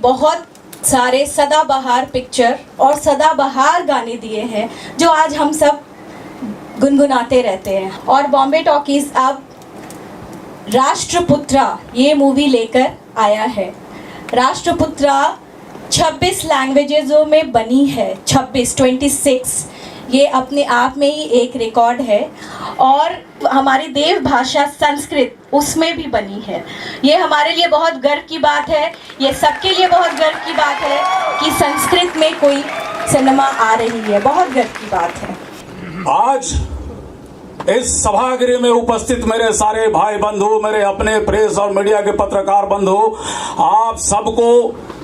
बहुत सारे सदाबहार पिक्चर और सदाबहार गाने दिए हैं जो आज हम सब गुनगुनाते रहते हैं। और बॉम्बे टॉकीज अब राष्ट्रपुत्रा ये मूवी लेकर आया है। राष्ट्रपुत्रा 26 लैंग्वेजेज़ों में बनी है। 26 ये अपने आप में ही एक रिकॉर्ड है। और हमारी देव भाषा संस्कृत उसमें भी बनी है। ये हमारे लिए बहुत गर्व की बात है। ये सबके लिए बहुत गर्व की बात है कि संस्कृत में कोई सिनेमा आ रही है। बहुत गर्व की बात है। आज इस सभागृह में उपस्थित मेरे सारे भाई बंधु, मेरे अपने प्रेस और मीडिया के पत्रकार बंधु, आप सबको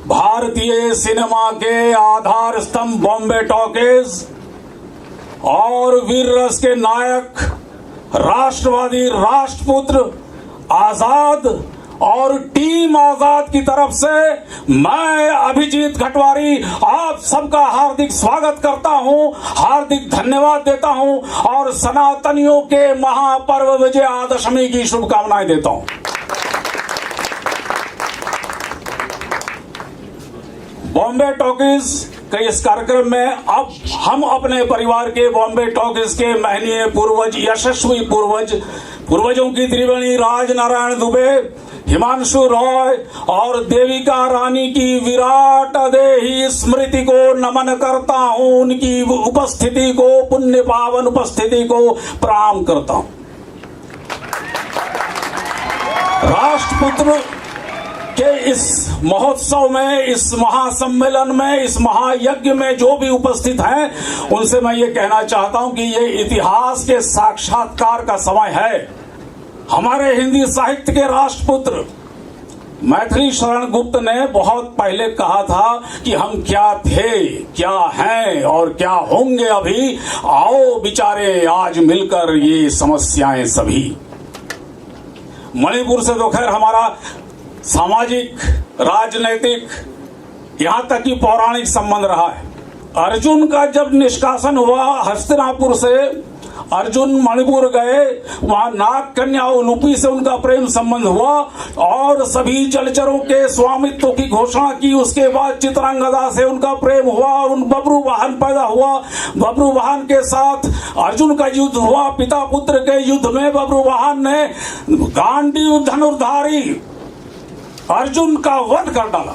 भारतीय सिनेमा के आधार स्तंभ बॉम्बे टॉकीज और वीर रस के नायक, राष्ट्रवादी राष्ट्रपुत्र आजाद और टीम आजाद की तरफ से मैं अभिजीत खटवारी आप सबका हार्दिक स्वागत करता हूं, हार्दिक धन्यवाद देता हूं और सनातनियों के महापर्व विजयादशमी की शुभकामनाएं देता हूं। बॉम्बे टॉकीज के इस कार्यक्रम में अब हम अपने परिवार के बॉम्बे टॉकीज के महनीय पूर्वज, यशस्वी पूर्वजों की त्रिवेणी राजनारायण दुबे, हिमांशु रॉय और देविका रानी की विराट देही स्मृति को नमन करता हूं। उनकी उपस्थिति को, पुण्य पावन उपस्थिति को प्रणाम करता हूं। राष्ट्रपुत्र के इस महोत्सव में, इस महासम्मेलन में, इस महायज्ञ में जो भी उपस्थित हैं उनसे मैं ये कहना चाहता हूं कि ये इतिहास के साक्षात्कार का समय है। हमारे हिंदी साहित्य के राष्ट्रपुत्र मैथिली शरण गुप्त ने बहुत पहले कहा था कि हम क्या थे, क्या हैं और क्या होंगे अभी, आओ विचारे आज मिलकर ये समस्याएं सभी। मणिपुर से तो खैर हमारा सामाजिक, राजनैतिक, यहां तक कि पौराणिक संबंध रहा है। अर्जुन का जब निष्कासन हुआ हस्तिनापुर से, अर्जुन मणिपुर गए, वहां नाग कन्या उलूपी से उनका प्रेम संबंध हुआ और सभी जलचरों के स्वामित्व की घोषणा की। उसके बाद चित्रांगदा से उनका प्रेम हुआ, उन बब्रू वाहन पैदा हुआ। बब्रू वाहन के साथ अर्जुन का युद्ध हुआ। पिता पुत्र के युद्ध में बब्रू वाहन ने गांडीव धनुर्धारी अर्जुन का वध कर डाला।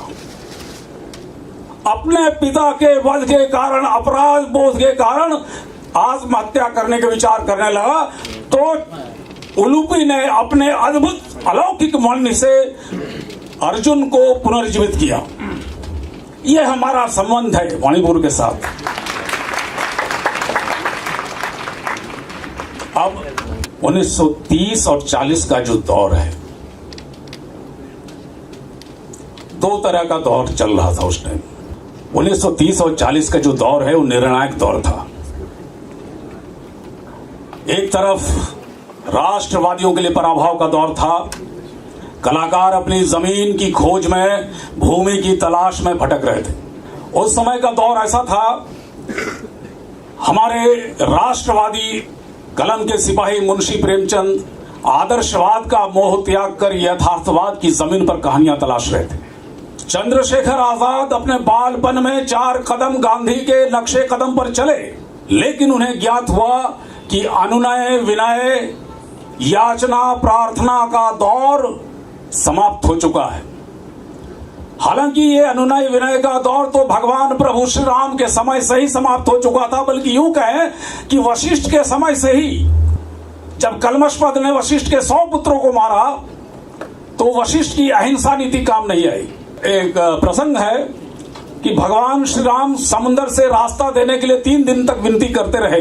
अपने पिता के वध के कारण, अपराध बोध के कारण आत्महत्या करने के विचार करने लगा, तो उलूपी ने अपने अद्भुत अलौकिक मन से अर्जुन को पुनर्जीवित किया। यह हमारा संबंध है मणिपुर के साथ। अब 1930 और 40 का जो दौर है, दो तरह का दौर चल रहा था उस टाइम। 1930 और 40 का जो दौर है वो निर्णायक दौर था। एक तरफ राष्ट्रवादियों के लिए पराभव का दौर था। कलाकार अपनी जमीन की खोज में, भूमि की तलाश में भटक रहे थे। उस समय का दौर ऐसा था, हमारे राष्ट्रवादी कलम के सिपाही मुंशी प्रेमचंद आदर्शवाद का मोह त्याग कर यथार्थवाद की जमीन पर कहानियां तलाश रहे थे। चंद्रशेखर आजाद अपने बालपन में 4 कदम गांधी के नक्शे कदम पर चले, लेकिन उन्हें ज्ञात हुआ कि अनुनय, विनय, याचना, प्रार्थना का दौर समाप्त हो चुका है। हालांकि ये अनुनय विनय का दौर तो भगवान प्रभु श्री राम के समय से ही समाप्त हो चुका था, बल्कि यूं कहें कि वशिष्ठ के समय से ही। जब कलमशपद ने वशिष्ठ के 100 पुत्रों को मारा तो वशिष्ठ की अहिंसा नीति काम नहीं आई। एक प्रसंग है कि भगवान श्री राम समुद्र से रास्ता देने के लिए 3 दिन तक विनती करते रहे।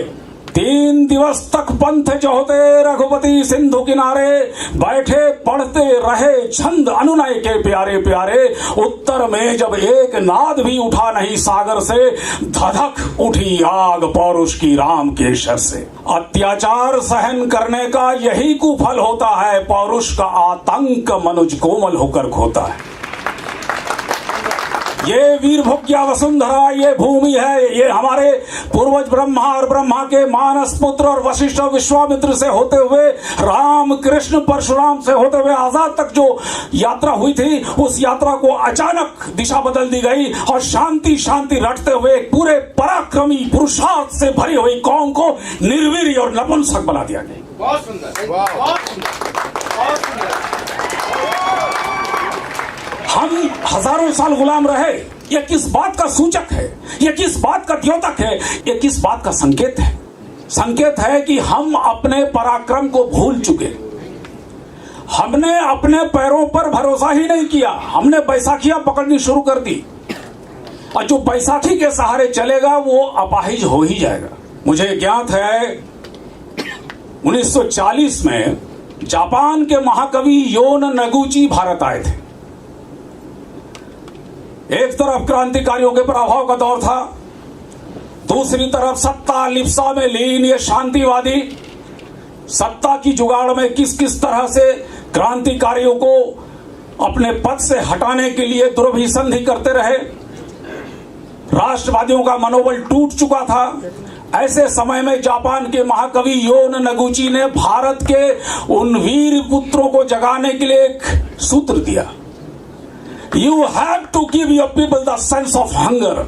3 दिवस तक पंथ जोहते रघुपति सिंधु किनारे, बैठे पढ़ते रहे छंद अनुनय के प्यारे प्यारे। उत्तर में जब एक नाद भी उठा नहीं सागर से, धधक उठी आग पौरुष की राम के शर से। अत्याचार सहन करने का यही कुफल होता है, पौरुष का आतंक मनुज कोमल होकर खोता है। ये वीर भोग्या वसुंधरा, ये भूमि है, ये हमारे पूर्वज ब्रह्मा और ब्रह्मा के मानस पुत्र और वशिष्ठ और विश्वामित्र से होते हुए राम कृष्ण परशुराम से होते हुए आजाद तक जो यात्रा हुई थी, उस यात्रा को अचानक दिशा बदल दी गई और शांति शांति रटते हुए एक पूरे पराक्रमी पुरुषार्थ से भरी हुई कौम को निर्वीर और नपुंसक बना दिया गया। बहुत सुंदर, बहुत सुंदर, बहुत सुंदर। हम हजारों साल गुलाम रहे, यह किस बात का सूचक है, यह किस बात का द्योतक है, यह किस बात का संकेत है? संकेत है कि हम अपने पराक्रम को भूल चुके। हमने अपने पैरों पर भरोसा ही नहीं किया, हमने बैसाखियां पकड़नी शुरू कर दी और जो बैसाखी के सहारे चलेगा वो अपाहिज हो ही जाएगा। मुझे ज्ञात है 1940 में जापान के महाकवि योन नगुची भारत आए थे। एक तरफ क्रांतिकारियों के प्रभाव का दौर था, दूसरी तरफ सत्ता लिप्सा में लीन ये शांतिवादी सत्ता की जुगाड़ में किस किस तरह से क्रांतिकारियों को अपने पद से हटाने के लिए दुर्भिसंधि करते रहे। राष्ट्रवादियों का मनोबल टूट चुका था। ऐसे समय में जापान के महाकवि योन नगुची ने भारत के उन वीर पुत्रों को जगाने के लिए एक सूत्र दिया, you have to give your people the sense of hunger.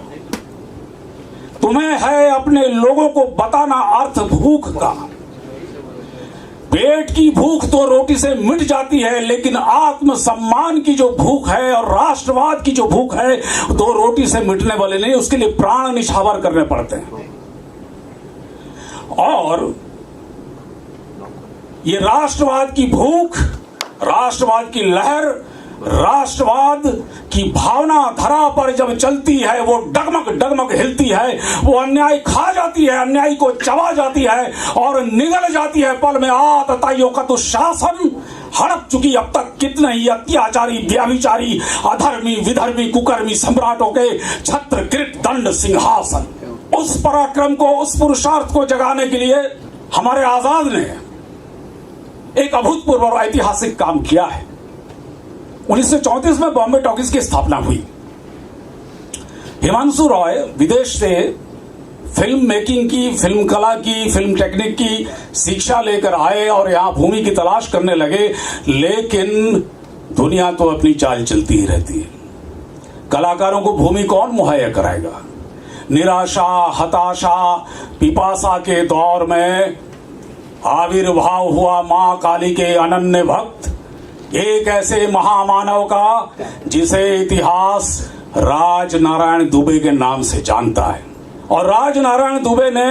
तुम्हें है अपने लोगों को बताना अर्थ भूख का। पेट की भूख तो रोटी से मिट जाती है, लेकिन आत्म सम्मान की जो भूख है और राष्ट्रवाद की जो भूख है दो रोटी से मिटने वाले नहीं, उसके लिए प्राण निछावर करने पड़ते हैं। और ये राष्ट्रवाद की भूख, राष्ट्रवाद की लहर, राष्ट्रवाद की भावना धरा पर जब चलती है वो डगमग डगमग हिलती है, वो अन्याय खा जाती है, अन्याय को चबा जाती है और निगल जाती है पल में। आतताइयों का तो शासन हड़प चुकी अब तक कितने ही अत्याचारी, व्यभिचारी, अधर्मी, विधर्मी, कुकर्मी सम्राटों के छत्र कृत दंड सिंहासन। उस पराक्रम को, उस पुरुषार्थ को जगाने के लिए हमारे आजाद ने एक अभूतपूर्व और ऐतिहासिक काम किया है। 1934 में बॉम्बे टॉकीज की स्थापना हुई। हिमांशु रॉय विदेश से फिल्म मेकिंग की, फिल्म कला की, फिल्म टेक्निक की शिक्षा लेकर आए और यहां भूमि की तलाश करने लगे। लेकिन दुनिया तो अपनी चाल चलती ही रहती है। कलाकारों को भूमि कौन मुहैया कराएगा? निराशा, हताशा, पिपासा के दौर में आविर्भाव हुआ मां काली के अनन्य भक्त, एक ऐसे महामानव का जिसे इतिहास राजनारायण दुबे के नाम से जानता है। और राजनारायण दुबे ने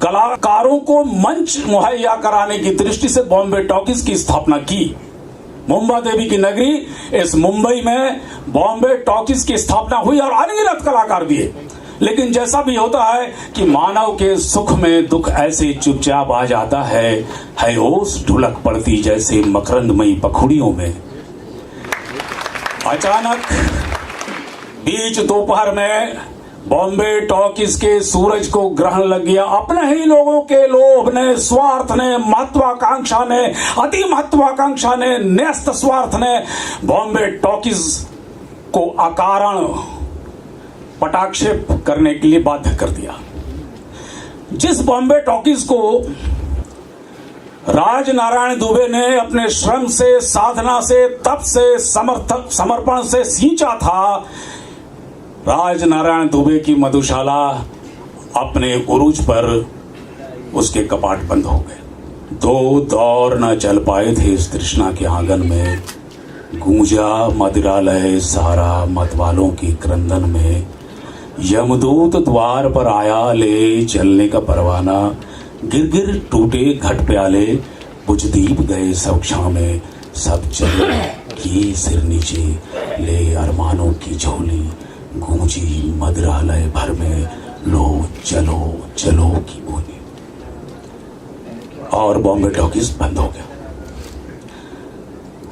कलाकारों को मंच मुहैया कराने की दृष्टि से बॉम्बे टॉकीज की स्थापना की। मुंबा देवी की नगरी इस मुंबई में बॉम्बे टॉकीज की स्थापना हुई और अनगिनत कलाकार दिए। लेकिन जैसा भी होता है कि मानव के सुख में दुख ऐसे चुपचाप आ जाता है ओस ढुलक पड़ती जैसे मकरंदमयी पखुड़ियों में। अचानक बीच दोपहर में बॉम्बे टॉकीज के सूरज को ग्रहण लग गया। अपने ही लोगों के लोभ ने, स्वार्थ ने, महत्वाकांक्षा ने, अति महत्वाकांक्षा ने, न्यस्त स्वार्थ ने बॉम्बे टॉकीज को अकारण पटाक्षेप करने के लिए बाध्य कर दिया। जिस बॉम्बे टॉकीज को राजनारायण दुबे ने अपने श्रम से, साधना से, तप से, समर्पण से सींचा था, राजनारायण दुबे की मधुशाला अपने उरूज पर उसके कपाट बंद हो गए। दो दौर न चल पाए थे इस तृष्णा के आंगन में, गूंजा मदिरालय सारा मतवालों की क्रंदन में। यमदूत द्वार पर आया ले चलने का परवाना, गिर गिर टूटे घट प्याले, बुझ दीप गए सब क्षण में। सब चले किए सिर नीचे, ले अरमानों की झोली, गूंजी मदिरालय भर में, लो चलो चलो की बोली। और बॉम्बे टॉकीज बंद हो गया।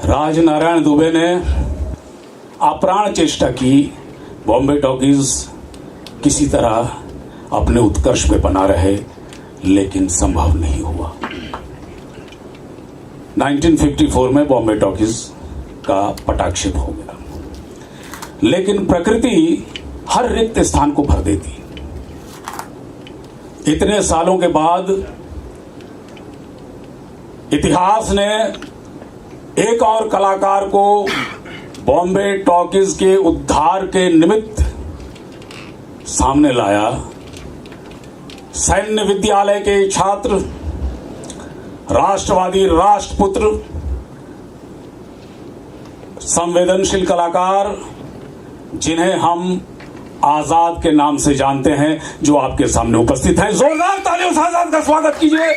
राजनारायण दुबे ने अप्राण चेष्टा की, बॉम्बे टॉकीज किसी तरह अपने उत्कर्ष पे बना रहे, लेकिन संभव नहीं हुआ। 1954 में बॉम्बे टॉकीज का पटाक्षेप हो गया। लेकिन प्रकृति हर रिक्त स्थान को भर देती। इतने सालों के बाद इतिहास ने एक और कलाकार को बॉम्बे टॉकीज के उद्धार के निमित्त सामने लाया। सैन्य विद्यालय के छात्र, राष्ट्रवादी राष्ट्रपुत्र, संवेदनशील कलाकार, जिन्हें हम आजाद के नाम से जानते हैं, जो आपके सामने उपस्थित हैं। जोरदार तालियों से आजाद का स्वागत कीजिए।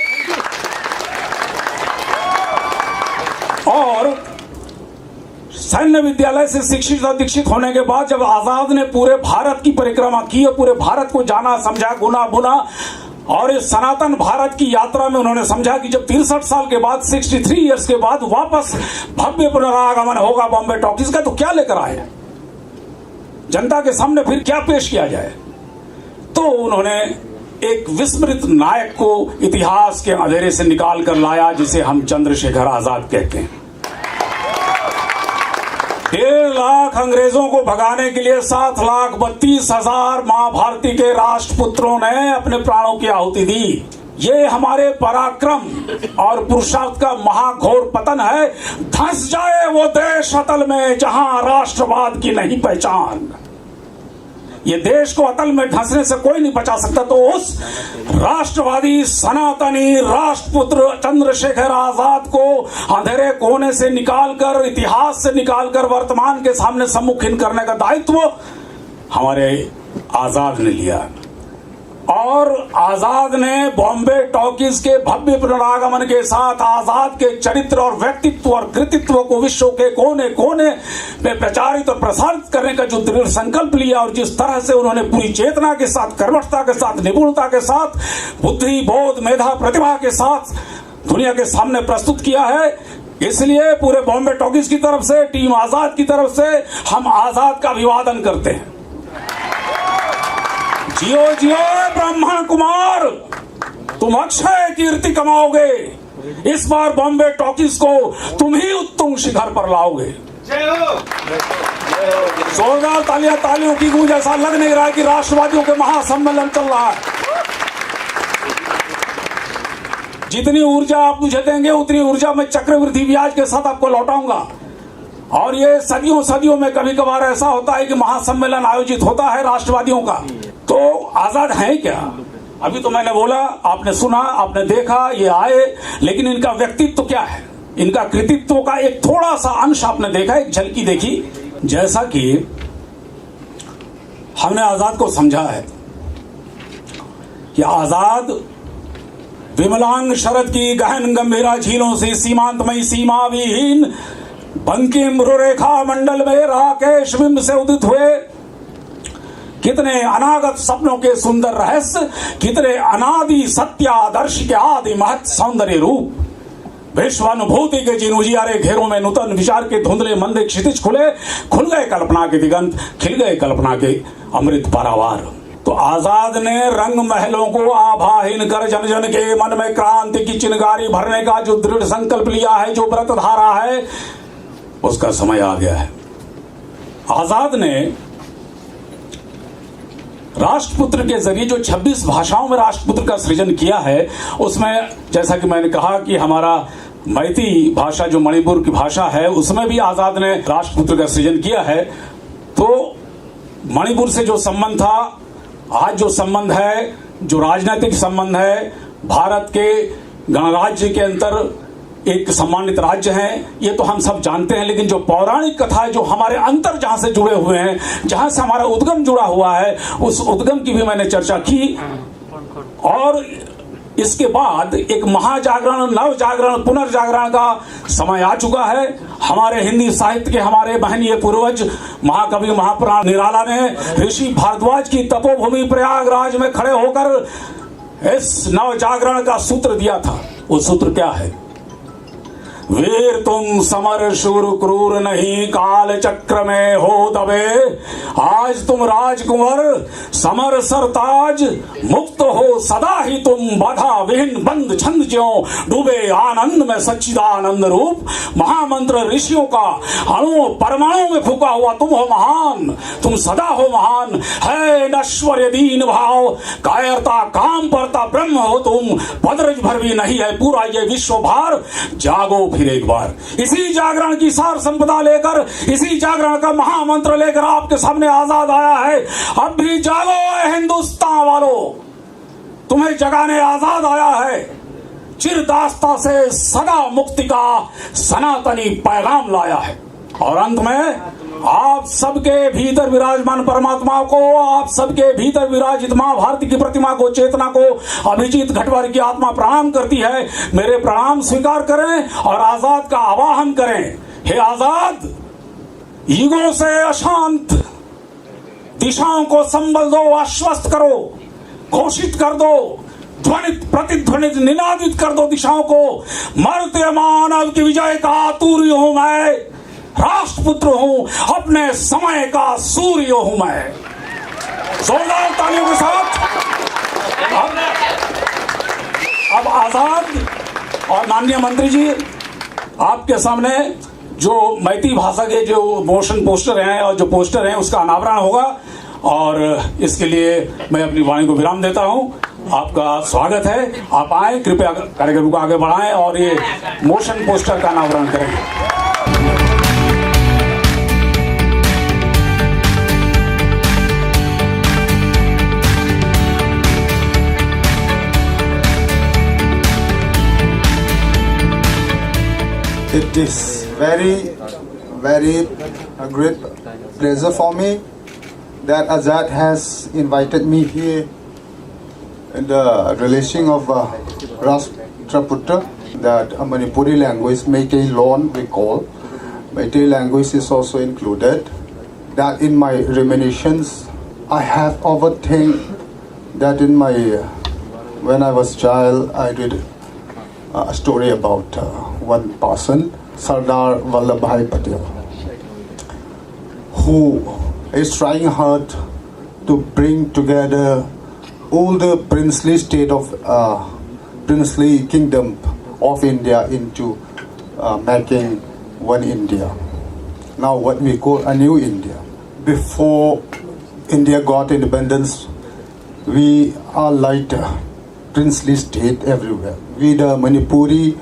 और सैन्य विद्यालय से शिक्षित और दीक्षित होने के बाद जब आजाद ने पूरे भारत की परिक्रमा की और पूरे भारत को जाना, समझा, गुना बुना, और इस सनातन भारत की यात्रा में उन्होंने समझा कि जब 63 साल के बाद, 63 ईयर्स के बाद वापस भव्य पुनरागमन होगा बॉम्बे टॉकीज का, तो क्या लेकर आए, जनता के सामने फिर क्या पेश किया जाए। तो उन्होंने एक विस्मृत नायक को इतिहास के अंधेरे से निकाल कर लाया, जिसे हम चंद्रशेखर आजाद कहते हैं। 1.5 लाख अंग्रेजों को भगाने के लिए 7,32,000 मां भारती के राष्ट्रपुत्रों ने अपने प्राणों की आहुति दी। ये हमारे पराक्रम और पुरुषार्थ का महाघोर पतन है। धंस जाए वो देश अतल में जहां राष्ट्रवाद की नहीं पहचान। ये देश को अतल में धंसने से कोई नहीं बचा सकता। तो उस राष्ट्रवादी सनातनी राष्ट्रपुत्र चंद्रशेखर आजाद को अंधेरे कोने से निकालकर, इतिहास से निकालकर वर्तमान के सामने सम्मुखीन करने का दायित्व हमारे आजाद ने लिया। और आजाद ने बॉम्बे टॉकीज के भव्य पुनरागमन के साथ आजाद के चरित्र और व्यक्तित्व और कृतित्व को विश्व के कोने कोने में प्रचारित और प्रसारित करने का जो दृढ़ संकल्प लिया, और जिस तरह से उन्होंने पूरी चेतना के साथ, कर्मठता के साथ, निपुणता के साथ, बुद्धि, बोध, मेधा, प्रतिभा के साथ दुनिया के सामने प्रस्तुत किया है, इसलिए पूरे बॉम्बे टॉकीज की तरफ से, टीम आजाद की तरफ से हम आजाद का अभिवादन करते हैं। जियो जियो ब्राह्मण कुमार, तुम अक्षय कीर्ति कमाओगे। इस बार बॉम्बे टॉकीज को तुम ही उत्तुंग शिखर पर लाओगे। जोरदार तालियों की गूंज। ऐसा लग नहीं रहा है कि राष्ट्रवादियों के महासम्मेलन चल रहा है। जितनी ऊर्जा आप मुझे देंगे उतनी ऊर्जा मैं चक्रवृद्धि ब्याज के साथ आपको लौटाऊंगा। और ये सदियों में कभी कभार ऐसा होता है कि महासम्मेलन आयोजित होता है राष्ट्रवादियों का। तो आजाद है क्या? अभी तो मैंने बोला, आपने सुना, आपने देखा, ये आए, लेकिन इनका व्यक्तित्व क्या है, इनका कृतित्व का एक थोड़ा सा अंश आपने देखा, एक झलकी देखी। जैसा कि हमने आजाद को समझा है कि आजाद विमलांग शरद की गहन गंभीरा झीलों से सीमांतमयी सीमा विहीन बंकिम रुरेखा मंडल में राकेश बिंब से उदित हुए। कितने अनागत सपनों के सुंदर रहस्य, कितने अनादि सत्यादर्श के आदि महत् सौंदर्य रूप। विश्वानुभूति के जिन उजियारे घेरों में नूतन विचार के धुंधले मंदे क्षितिज खुल गए कल्पना के दिगंत, खिल गए कल्पना के अमृत पारावार। तो आजाद ने रंग महलों को आभाहीन कर जन जन के मन में क्रांति की चिनगारी भरने का जो दृढ़ संकल्प लिया है, जो व्रत धारा है, उसका समय आ गया है। आजाद ने राष्ट्रपुत्र के जरिए जो 26 भाषाओं में राष्ट्रपुत्र का सृजन किया है, उसमें जैसा कि मैंने कहा कि हमारा मैती भाषा जो मणिपुर की भाषा है, उसमें भी आजाद ने राष्ट्रपुत्र का सृजन किया है। तो मणिपुर से जो संबंध था, आज जो संबंध है, जो राजनीतिक संबंध है, भारत के गणराज्य के अंतर एक सम्मानित राज्य है, ये तो हम सब जानते हैं। लेकिन जो पौराणिक कथा है, जो हमारे अंतर जहां से जुड़े हुए हैं, जहां से हमारा उद्गम जुड़ा हुआ है, उस उद्गम की भी मैंने चर्चा की। और इसके बाद एक महाजागरण, नव जागरण, पुनर्जागरण का समय आ चुका है। हमारे हिंदी साहित्य के हमारे महनीय पूर्वज महाकवि महापुराण निराला ने ऋषि भारद्वाज की तपोभूमि प्रयागराज में खड़े होकर इस नव जागरण का सूत्र दिया था। वो सूत्र क्या है? वीर तुम समर शूर क्रूर नहीं, काल चक्र में हो दबे। आज तुम राजकुंवर समर सरताज, मुक्त हो सदा ही तुम, बाधा विहीन बंद छंद ज्यों डूबे आनंद में सच्चिदानंद रूप। महामंत्र ऋषियों का अणु परमाणु में फूका हुआ तुम हो महान, तुम सदा हो महान। है नश्वर दीन भाव, कायरता काम परता ब्रह्म हो तुम, पदरज भर भी नहीं है पूरा ये विश्व भार। जागो फिर एक बार, इसी जागरण की सार संपदा लेकर, इसी जागरण का महामंत्र लेकर आपके सामने आजाद आया है। अब भी जागो ऐ हिंदुस्तान वालों, तुम्हें जगाने आजाद आया है। चिरदास्ता से सदा मुक्ति का सनातनी पैगाम लाया है। और अंत में आप सबके भीतर विराजमान परमात्मा को, आप सबके भीतर विराजित मां भारती की प्रतिमा को, चेतना को अभिजीत घटवार की आत्मा प्रणाम करती है। मेरे प्रणाम स्वीकार करें और आजाद का आवाहन करें। हे आजाद, युगों से अशांत दिशाओं को संबल दो, आश्वस्त करो, घोषित कर दो, ध्वनित प्रतिध्वनित निनादित कर दो दिशाओं को। मरते मानव की विजय का आतुर्य हूं मैं, राष्ट्रपुत्र हूं, अपने समय का सूर्य हूं मैं। जोरदार तालियों के साथ अब आजाद और माननीय मंत्री जी, आपके सामने जो मैती भाषा के जो मोशन पोस्टर हैं और जो पोस्टर हैं उसका अनावरण होगा। और इसके लिए मैं अपनी वाणी को विराम देता हूं। आपका स्वागत है, आप आए, कृपया कार्यक्रम को आगे बढ़ाएं और ये मोशन पोस्टर का अनावरण करें। It is very, very a great pleasure for me that Azad has invited me here in the releasing of Rashtraputra, that a Manipuri language, Meitei Lon we call. Meitei language is also included. That in my reminiscence, I have overthink that in my, when I was child, I read a story about one person, Sardar Vallabhbhai Patel, who is trying hard to bring together all the princely state of princely kingdom of India into making one India. Now what we call a new India. Before India got independence, we are like a princely state everywhere. We the Manipuri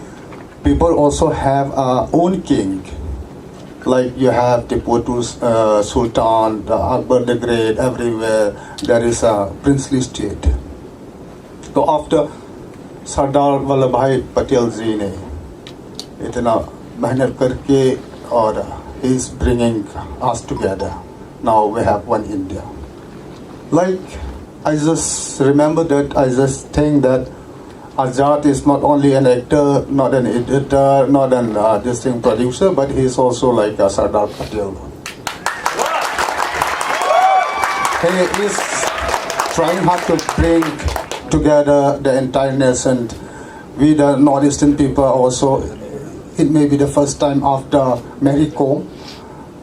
people also have our own king. Like you have Tipu Sultan, the Akbar the Great, everywhere there is a princely state. So after Sardar Vallabhbhai Patel ji ने इतना मेहनत करके और he is bringing us together. Now we have one India. Like I just remember that, I just think that Azad is not only an actor, not an editor, not an distinct producer, but he is also like a Sardar Patel. He is trying hard to bring together the entire nation. We the Northeastern people also, it may be the first time after Mary Kom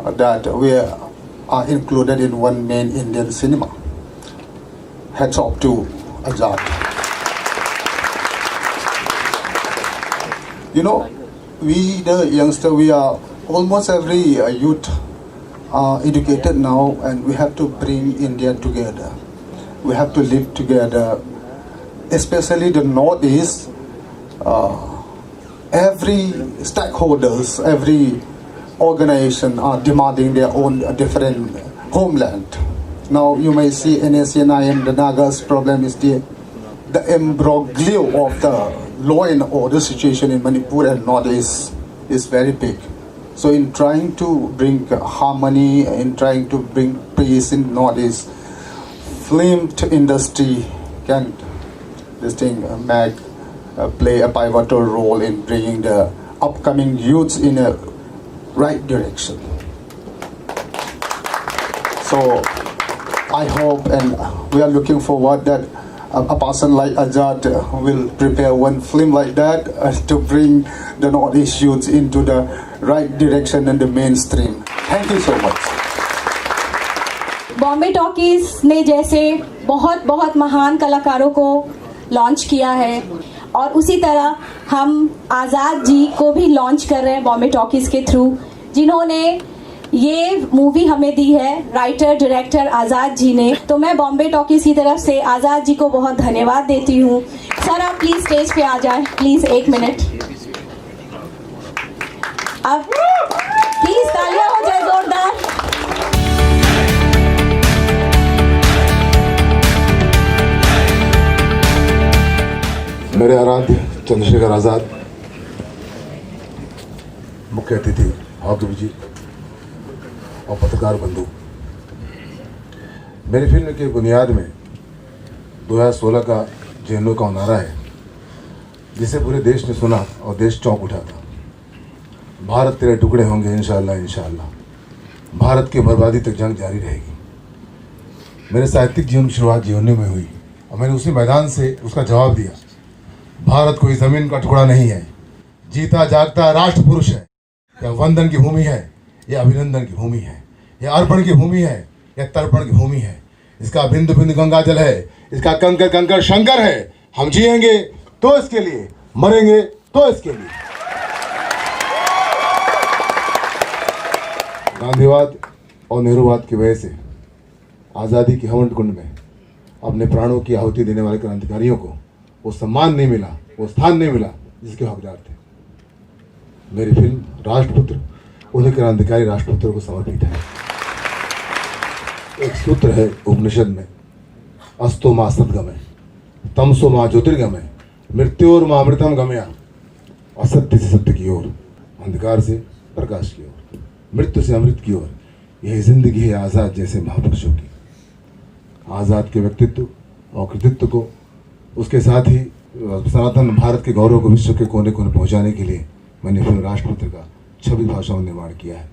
that we are included in one main Indian cinema. Hats off to Azad. You know, we the youngster, we are almost every youth are educated now, and we have to bring India together. We have to live together, especially the Northeast. Every stakeholders, every organization are demanding their own different homeland. Now you may see NSCNI and the Nagas problem is the imbroglio of the law and order situation in Manipur and Northeast is very big. So in trying to bring harmony, in trying to bring peace in Northeast, film industry can play a pivotal role in bringing the upcoming youths in a right direction. So I hope and we are looking forward that a person like Azad will prepare one film like that to bring the Northeast youths into the right direction and the mainstream. Thank you so much. Bombay talkies ने जैसे बहुत बहुत महान कलाकारों को launch किया है और उसी तरह हम आज़ाद जी को भी लॉन्च कर रहे हैं बॉम्बे टॉकीज के थ्रू, जिन्होंने ये मूवी हमें दी है राइटर डायरेक्टर आज़ाद जी ने। तो मैं बॉम्बे टॉकीज की तरफ से आज़ाद जी को बहुत धन्यवाद देती हूँ। सर आप प्लीज स्टेज पे आ जाए, प्लीज 1 मिनट। अब प्लीज तालियां हो जाए जोरदार। मेरे आराध्य चंद्रशेखर आज़ाद, मुख्य अतिथि हाउस जी और पत्रकार बंधु, मेरी फिल्म की बुनियाद में 2016 का JNU का नारा है, जिसे पूरे देश ने सुना और देश चौंक उठा था। भारत तेरे टुकड़े होंगे इंशाअल्लाह इंशाअल्लाह, भारत की बर्बादी तक जंग जारी रहेगी। मेरे साहित्यिक जीवन की शुरुआत JNU में हुई और मैंने उसी मैदान से उसका जवाब दिया। भारत कोई ज़मीन का टुकड़ा नहीं है, जीता जागता राष्ट्र पुरुष है। यह वंदन की भूमि है, यह अभिनंदन की भूमि है, यह अर्पण की भूमि है, यह तर्पण की भूमि है। इसका बिंदु बिंदु गंगा जल है, इसका कंकर कंकर शंकर है। हम जिएंगे तो इसके लिए, मरेंगे तो इसके लिए। गांधीवाद और नेहरूवाद की वजह से आज़ादी के हवन कुंड में अपने प्राणों की आहुति देने वाले क्रांतिकारियों को वो सम्मान नहीं मिला, वो स्थान नहीं मिला जिसके हकदार थे। मेरी फिल्म राष्ट्रपुत्र उन्हीं क्रांतिकारी राष्ट्रपुत्रों को समर्पित है। एक सूत्र है उपनिषद में, अस्तो मां सद्गमय, तमसो मां ज्योतिर्गमय, मृत्योर मां अमृतम गमया। असत्य से सत्य की ओर, अंधकार से प्रकाश की ओर, मृत्यु से अमृत की ओर, यही जिंदगी है आज़ाद जैसे महापुरुषों की। आज़ाद के व्यक्तित्व और कृतित्व को, उसके साथ ही सनातन भारत के गौरव को विश्व के कोने कोने पहुंचाने के लिए मैंने फिल्म राष्ट्रपुत्र का 26 भाषाओं में निर्माण किया है।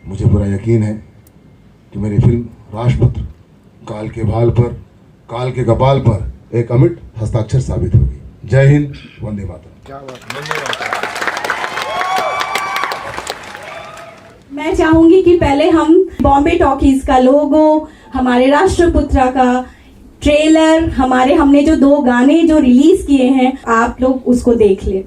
मुझे पूरा यकीन है कि मेरी फिल्म राष्ट्रपुत्र काल के भाल पर, काल के कपाल पर एक अमिट हस्ताक्षर साबित होगी। जय हिंद, वंदे मातरम। मैं चाहूंगी कि पहले हम बॉम्बे टॉकीज का लोगो, हमारे राष्ट्रपुत्र का ट्रेलर, हमने जो 2 गाने जो रिलीज किए हैं, आप लोग उसको देख लें।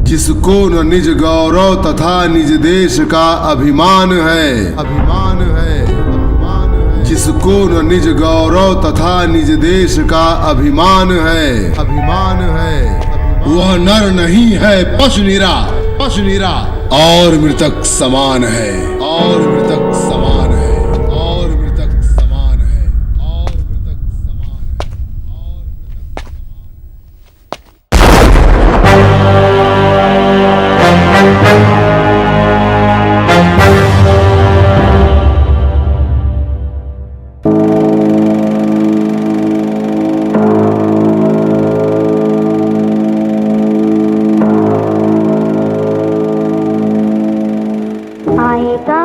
जिसको न निज गौरव तथा निज देश का अभिमान है, अभिमान है, अभिमान है। जिसको न निज गौरव तथा निज देश का अभिमान है, अभिमान है। वह नर नहीं है पशु निरा, पशु निरा, और मृतक समान है, और मृतक समान है, और मृतक समान है, और मृतक समान है, और मृतक आएगा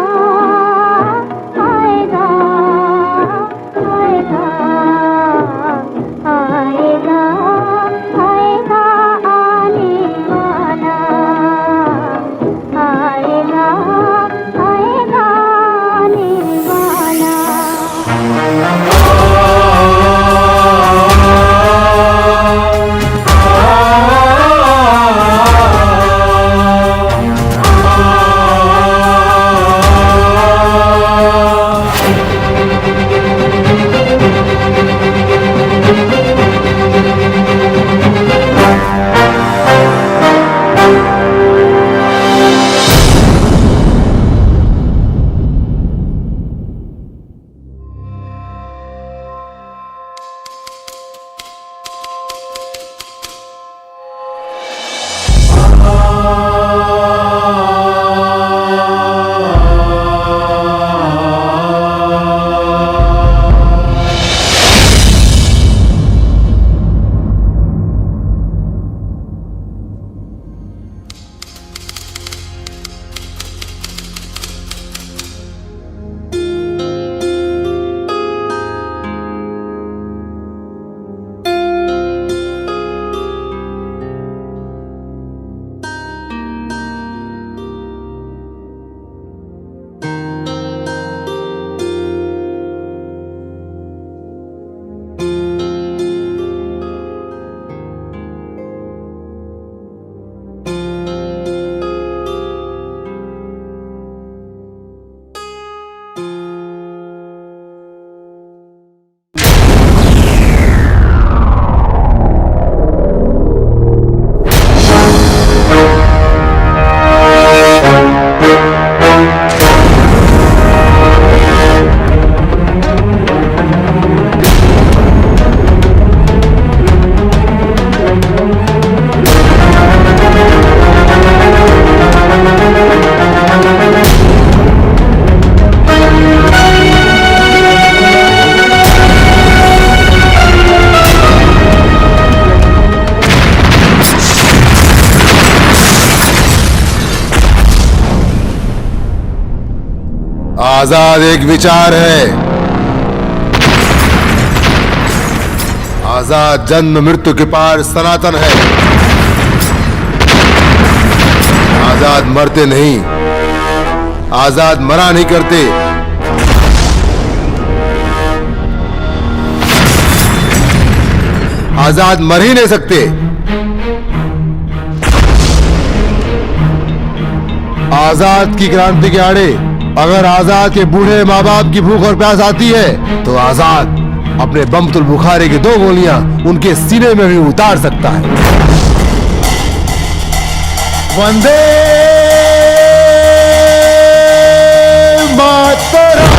आजाद एक विचार है, आजाद जन्म मृत्यु के पार सनातन है। आजाद मरते नहीं, आजाद मरा नहीं करते। आजाद मर ही नहीं सकते। आजाद की क्रांति के आड़े अगर आजाद के बूढ़े माँ बाप की भूख और प्यास आती है तो आजाद अपने बमतुल बुखारे की 2 गोलियां उनके सीने में भी उतार सकता है। वंदे मातरम।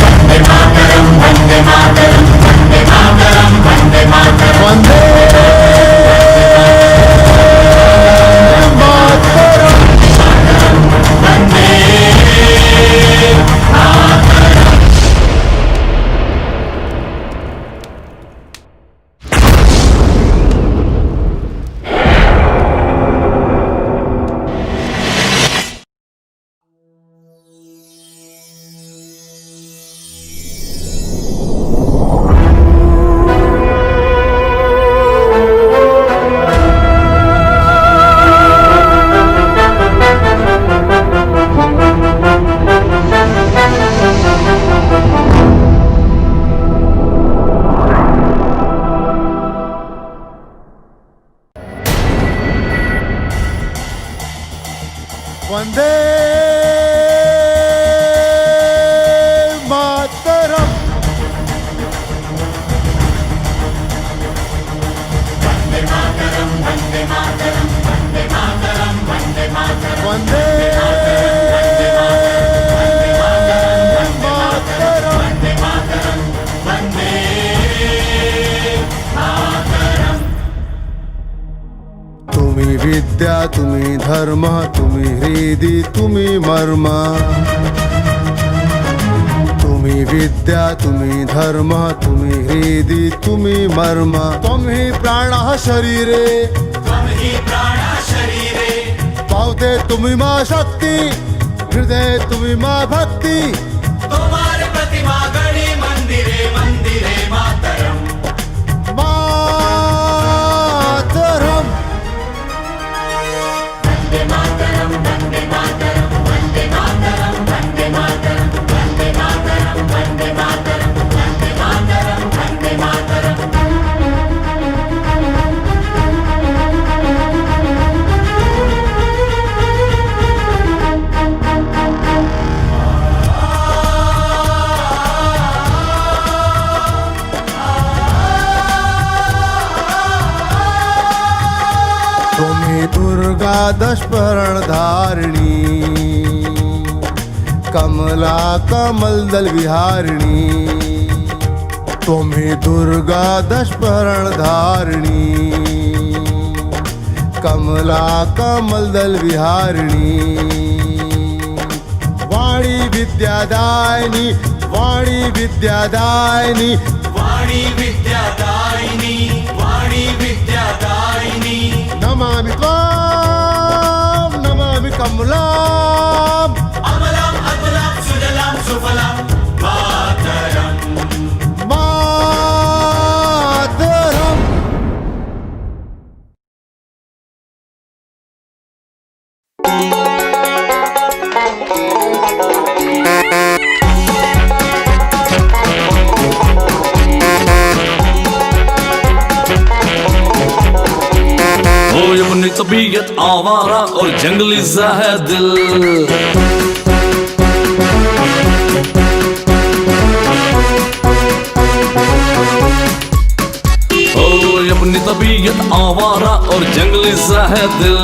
वंदे मातरम, वंदे मातरम, वंदे मातरम, वंदे वंदे मातरम। वंदे मातरम, वंदे मातरम, वंदे मातरम, वंदे मातरम, वंदे विद्या तुम्ही धर्म तुम्ही हृदि तुम्ही मर्म। तुम्ही विद्या तुम्ही धर्म तुम्ही हृदि तुम्ही मर्म। त्वं हि प्राणः शरीरे, त्वं हि प्राणः शरीरे। पावते तुम्ही मा शक्ति, हृदय तुम्ही मा भक्ति। तुम्हारे प्रतिमा गणी मंदिरे मंदिरे मातरम, मातरम। वंदे मातरम, वंदे मातरम, वंदे मातरम, वंदे मातरम, वंदे मातरम, वंदे मातरम, वंदे मातरम, वंदे मातरम। तुम्ही दुर्गा दशपर्ण धारिणी, कमला कमल दल विहारिणी। तुम्ही दुर्गा दशपर्ण धारिणी, कमला कमल दल विहारिणी। वाणी विद्यादायिनी, वाणी विद्यादायिनी, वाणी विद्यादायिनी, वाणी विद्यादायिनी। नमामि त्वां, नमामि कमलाम्, अमलाम् अतुलाम् सुजलाम् सुफलाम् मातरम्, मातरम्। अपनी तबीयत आवारा और जंगली सा है दिल। अपनी तबीयत आवारा और जंगली सा है दिल।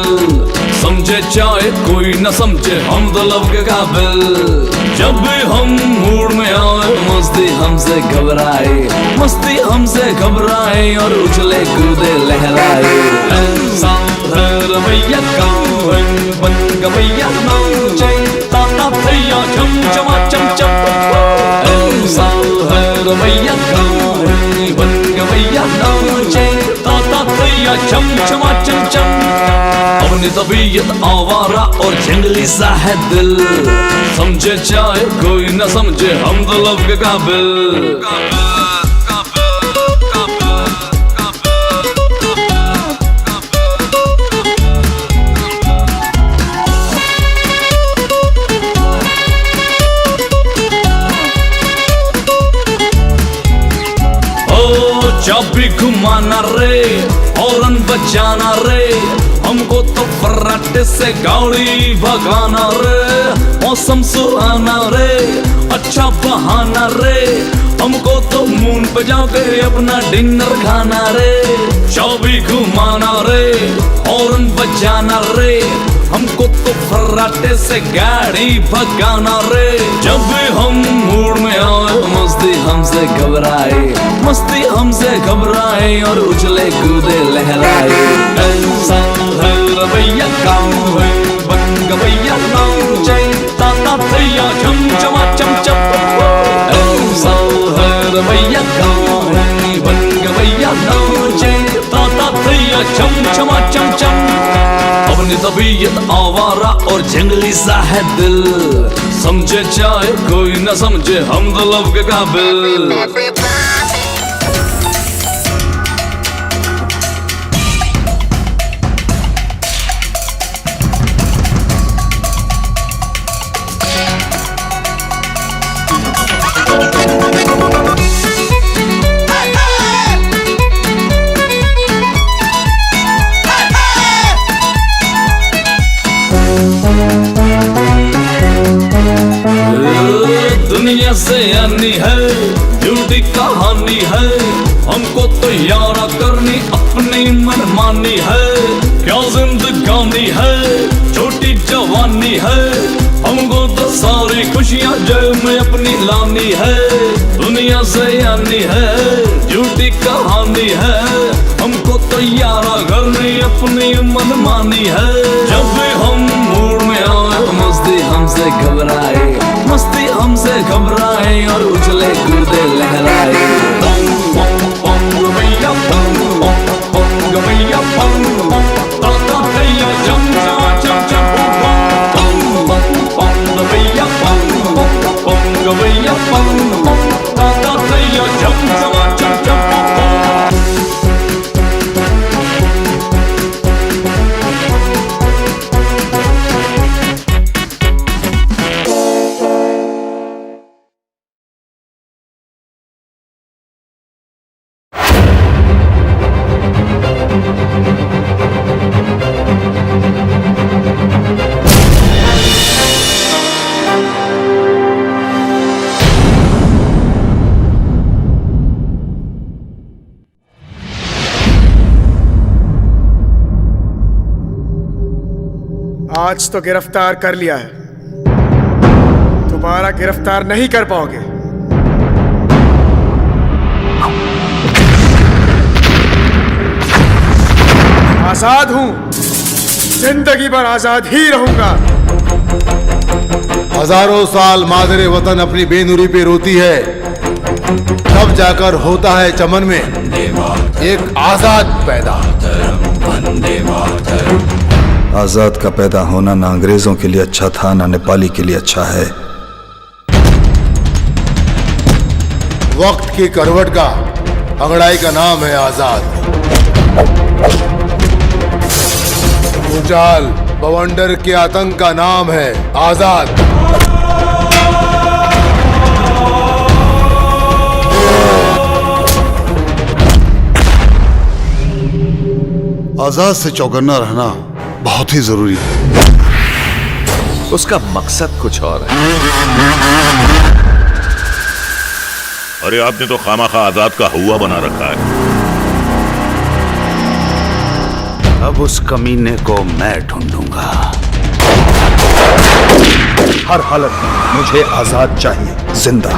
समझे चाहे कोई न समझे हम तो लब के काबिल। जब भी हम मूड में आए मस्ती हमसे घबराए, मस्ती हमसे घबराए और उछले कूदे लहराए। रवैया कावन बन गवैया नाचे ताता थैया चम चमा चम चम। रवैया कावन बन गवैया नाचे ताता थैया चम चमा चम चम। अब अपनी तबीयत आवारा और जंगली सा है दिल, समझे चाहे कोई न समझे हम तो लब के काबिल। चाबी घुमाना रे, हॉर्न बजाना रे, हमको तो फर्राटे से गाड़ी भगाना रे। मौसम सुहाना रे, अच्छा बहाना रे, हमको तो मून पे जाके अपना डिनर खाना रे। चाबी घुमाना रे, हॉर्न बजाना रे, हमको तो फर्राटे से गाड़ी भगाना रे। जब भी हम मूड में आए मस्ती हमसे घबराए, मस्ती हमसे घबराए और उछले कूदे लहराए। ऐसा है रवैया काम है बन गवैया नाम चाहिए ताता भैया झम चमा चम चम। ऐसा है रवैया काम है बन गवैया नाम चाहिए ताता भैया झम चमा चम चम। अपनी तबीयत आवारा और जंगली सा है दिल, समझे चाहे कोई न समझे हम तो लब के काबिल। दुनिया से आनी है झूठी कहानी है, हमको तो यारा करनी अपनी मनमानी है। क्या जिंदगानी है छोटी जवानी है, हमको तो सारी खुशियां जेब में अपनी लानी है। दुनिया से आनी है झूठी कहानी है, हमको तो यारा करनी अपनी मनमानी है। जब भी हम मूड में आए मस्ती हमसे घबराए, मस्ती हमसे घबराए और उछले कूदे लहराए। गवैया गवैया ताता भैया जम चमा चम चम। गवैया गवैया ताता भैया जम चमा चम चम। आज तो गिरफ्तार कर लिया है, दोबारा गिरफ्तार नहीं कर पाओगे। आजाद हूं, जिंदगी भर आजाद ही रहूंगा। हजारों साल मादरे वतन अपनी बेनुरी पे रोती है, तब जाकर होता है चमन में एक आजाद पैदा। आजाद का पैदा होना ना अंग्रेजों के लिए अच्छा था ना नेपाली के लिए अच्छा है। वक्त की करवट का अंगड़ाई का नाम है आजाद। भूचाल बवंडर के आतंक का नाम है आजाद। आजाद से चौकन्ना रहना बहुत ही जरूरी है। उसका मकसद कुछ और है। अरे आपने तो खामाखा आजाद का हुआ बना रखा है। अब उस कमीने को मैं ढूंढूंगा। हर हालत में मुझे आजाद चाहिए, जिंदा।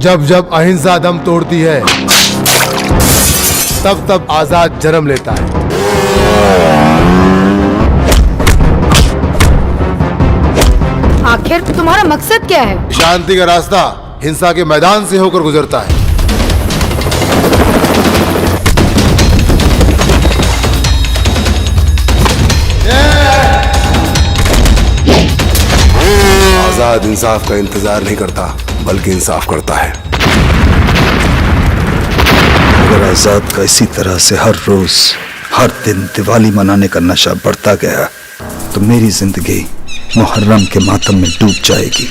जब जब अहिंसा दम तोड़ती है तब तब आजाद जन्म लेता है। आखिर तुम्हारा मकसद क्या है? शांति का रास्ता हिंसा के मैदान से होकर गुजरता है। आजाद इंसाफ का इंतजार नहीं करता बल्कि इंसाफ करता है। अगर आजाद का इसी तरह से हर रोज हर दिन दिवाली मनाने का नशा बढ़ता गया तो मेरी जिंदगी मुहर्रम के मातम में डूब जाएगी।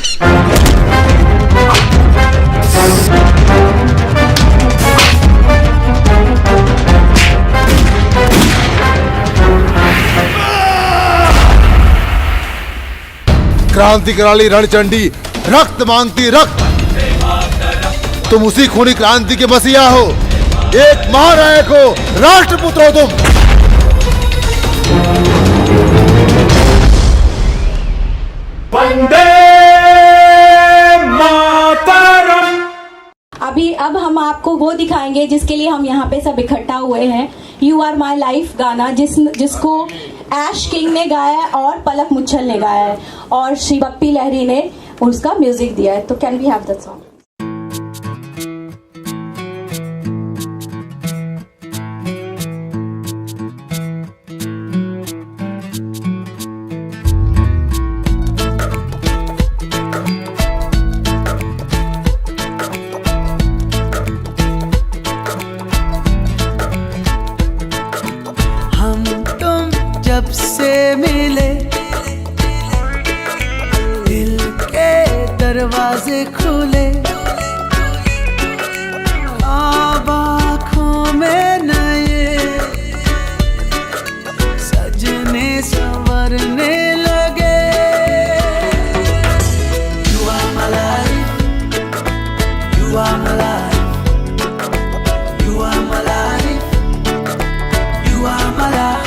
क्रांति कराली रणचंडी रक्त मांगती रक्त। तुम उसी खूनी क्रांति के मसीहा हो, एक महानायक हो, राष्ट्रपुत्र हो तुम। वंदे मातरम। अब हम आपको वो दिखाएंगे जिसके लिए हम यहाँ पे सब इकट्ठा हुए हैं। यू आर माई लाइफ गाना जिसको ऐश किंग ने गाया है और पलक मुच्छल ने गाया है और श्री बप्पी लहरी ने उसका म्यूजिक दिया है। तो can we have that song? जब से मिले दिल के दरवाजे खुले, ख्वाब आँखों में नए सजने संवरने लगे। You are my life, you are my life, you are my life, you are my life।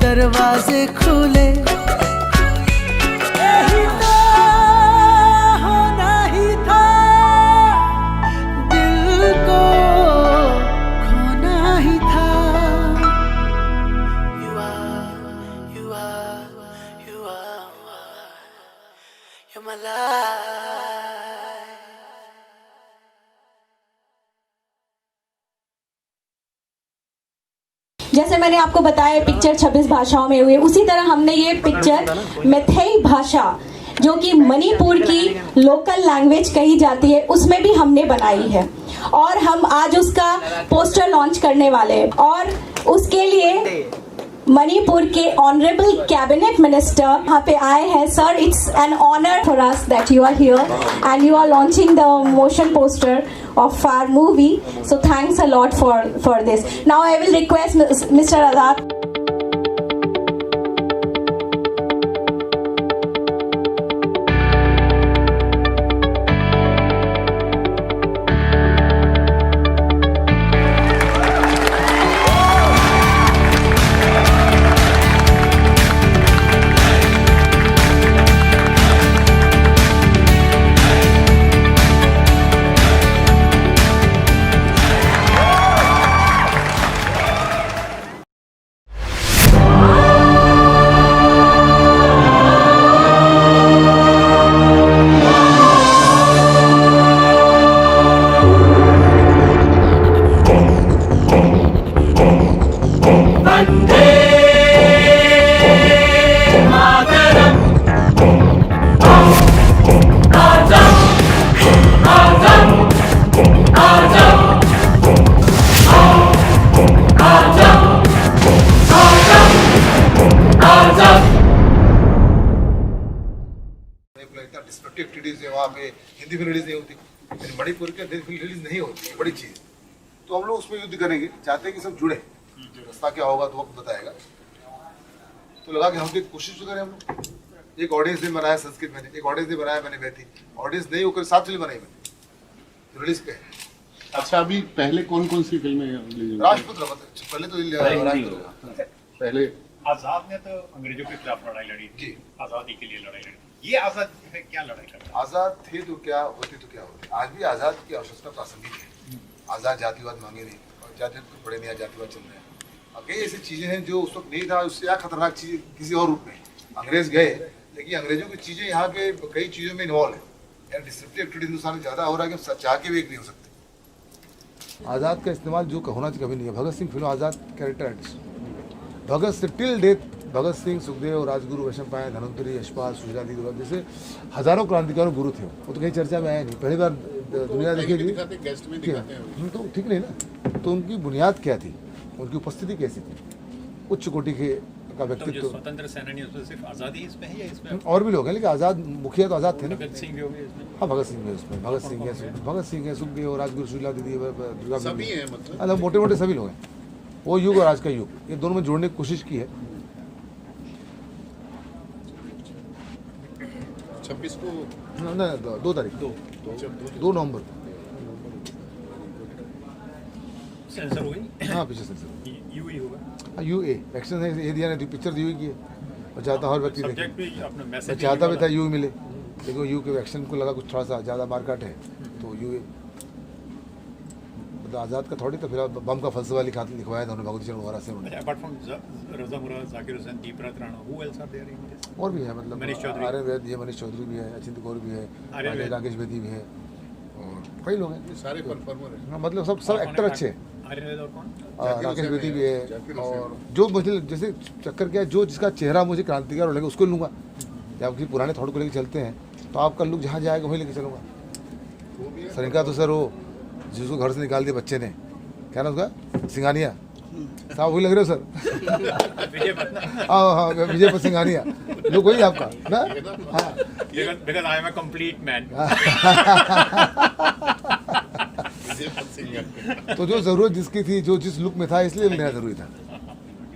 दरवाजे खुले, यही तो होना ही था, दिल को खोना ही था। You are my life। जैसे मैंने आपको बताया पिक्चर 26 भाषाओं में हुई, उसी तरह हमने ये पिक्चर मैथई भाषा जो कि मणिपुर की लोकल लैंग्वेज कही जाती है उसमें भी हमने बनाई है और हम आज उसका पोस्टर लॉन्च करने वाले हैं। और उसके लिए मणिपुर के ऑनरेबल कैबिनेट मिनिस्टर यहाँ पे आए हैं। Sir, it's an honour for us that you are here and you are launching the motion poster of our movie, so thanks a lot for this. Now I will request Mr. Azad. वहाँ पे Hindi film release नहीं होती, लेकिन मणिपुर की Hindi film release नहीं होती, बड़ी चीज़। तो हम लोग उसमें युद्ध करेंगे, चाहते हैं कि सब जुड़े, रास्ता क्या होगा तो वक्त बताएगा। तो लगा कि हम भी कोशिश तो करें हम लोग। एक ऑडियंस ने बनाया संस्कृत मैंने, एक ऑडियंस ने बनाया मैंने मैथी, ऑडियंस नहीं होकर 7 फिल्म बनाई मैंने, रिलीज पे। अच्छा, अभी पहले कौन कौन सी फिल्में? राजपुत्र, पहले तो पहले आजाद ने तो अंग्रेजों के खिलाफ लड़ाई लड़ी थी, आजादी के लिए लड़ाई लड़ी। ये आजाद है क्या लड़ाई कर रहा है? आजाद थे तो क्या होते तो क्या होते। आज भी आजाद की आवश्यकता प्रासंगिक है। आजाद जातिवाद मांगे नहीं, और जातिवाद को पड़े नहीं, जातिवाद चल रहे हैं। कई ऐसी चीजें हैं जो उस वक्त नहीं था, उससे क्या खतरनाक चीज किसी और रूप में। अंग्रेज गए, लेकिन अंग्रेजों की चीजें यहाँ पे कई चीजों में इन्वॉल्व है। यार डिस्ट्रप्टिव एक्टिविटी हिंदुस्तान में ज्यादा हो रहा है कि चाह के भी एक नहीं हो सकते। आज़ाद का इस्तेमाल जो होना चाहिए कभी नहीं है। भगत सिंह फिल्म आज़ाद कैरेक्टर आर्टिस्ट, भगत से टिल डेथ, भगत सिंह, सुखदेव, राजगुरु, वैशंपायन, धनवंतरी, यशपाल, सुजाति, जैसे हजारों क्रांतिकारों गुरु थे। वो तो कहीं चर्चा में आया नहीं, पहली बार दुनिया देखेगी तो ठीक नहीं ना। तो उनकी बुनियाद क्या थी, उनकी उपस्थिति कैसी थी, उच्च कोटि के का व्यक्तित्व। स्वतंत्र सेनानी उसमें सिर्फ आजादी इसमें है या इसमें और भी लोग हैं, लेकिन आज़ाद मुखिया तो आज़ाद थे ना। भगत सिंह भी हो गए इसमें? हाँ, भगत सिंह है उसमें, भगत सिंह है, सुखदेव, राजगुरु, सुशीला दीदी, दुर्गा, सभी हैं मतलब। मतलब मोटे मोटे सभी लोग हैं। वो युग और आज का युग, ये दोनों में जोड़ने की कोशिश की है। 26 को नहीं, 2 तारीख 2 नवंबर सेंसर हो गई। हाँ, पीछे सेंसर यूए होगा। यूए एक्शन है, ये दिया नहीं, पिक्चर यूए की है। मैं चाहता हूँ हर व्यक्ति देखे, सब्जेक्ट भी अपना मैसेज, मैं चाहता भी था यूए मिले, लेकिन यू के एक्शन को लगा कुछ थोड़ा सा ज़्यादा मार्केट है, तो यूए मतलब आज़ाद का थोड़ी। तो फिर बम का फलसफा लिखवाया था उन्होंने, भगवती चरण वगैरह से उन्होंने। Apart from Raza Murad, Zakir Hussain, Deepraj Rana, who else are there in this? और भी है, मतलब मनीष चौधरी, आर्यन वैद भी है, मनीष चौधरी भी है, अचिंत गौर भी है, राकेश बेदी भी है, और कई लोग हैं। सारे परफॉर्मर हैं, मतलब सब एक्टर अच्छे हैं। आर्यन वैद और कौन? राकेश बेदी भी है। और जो मुझे जैसे चक्कर क्या है, जो जिसका चेहरा मुझे क्रांतिकार लगेगा उसको लूँगा। जब किसी पुराने थॉट को लेकर चलते हैं तो आपका लुक जहाँ जाएगा वहीं लेके चलूँगा। सरिका तो सर वो जिसको घर से निकाल दिया बच्चे ने, क्या ना उसका, सिंघानिया साहब, वही लग रहे हो सर। हाँ, विजय पर सिंघानिया लुक वही आपका ना। हाँ, because I am a complete man। तो जो ज़रूरत जिसकी थी, जो जिस लुक में था, इसलिए लेना ज़रूरी था।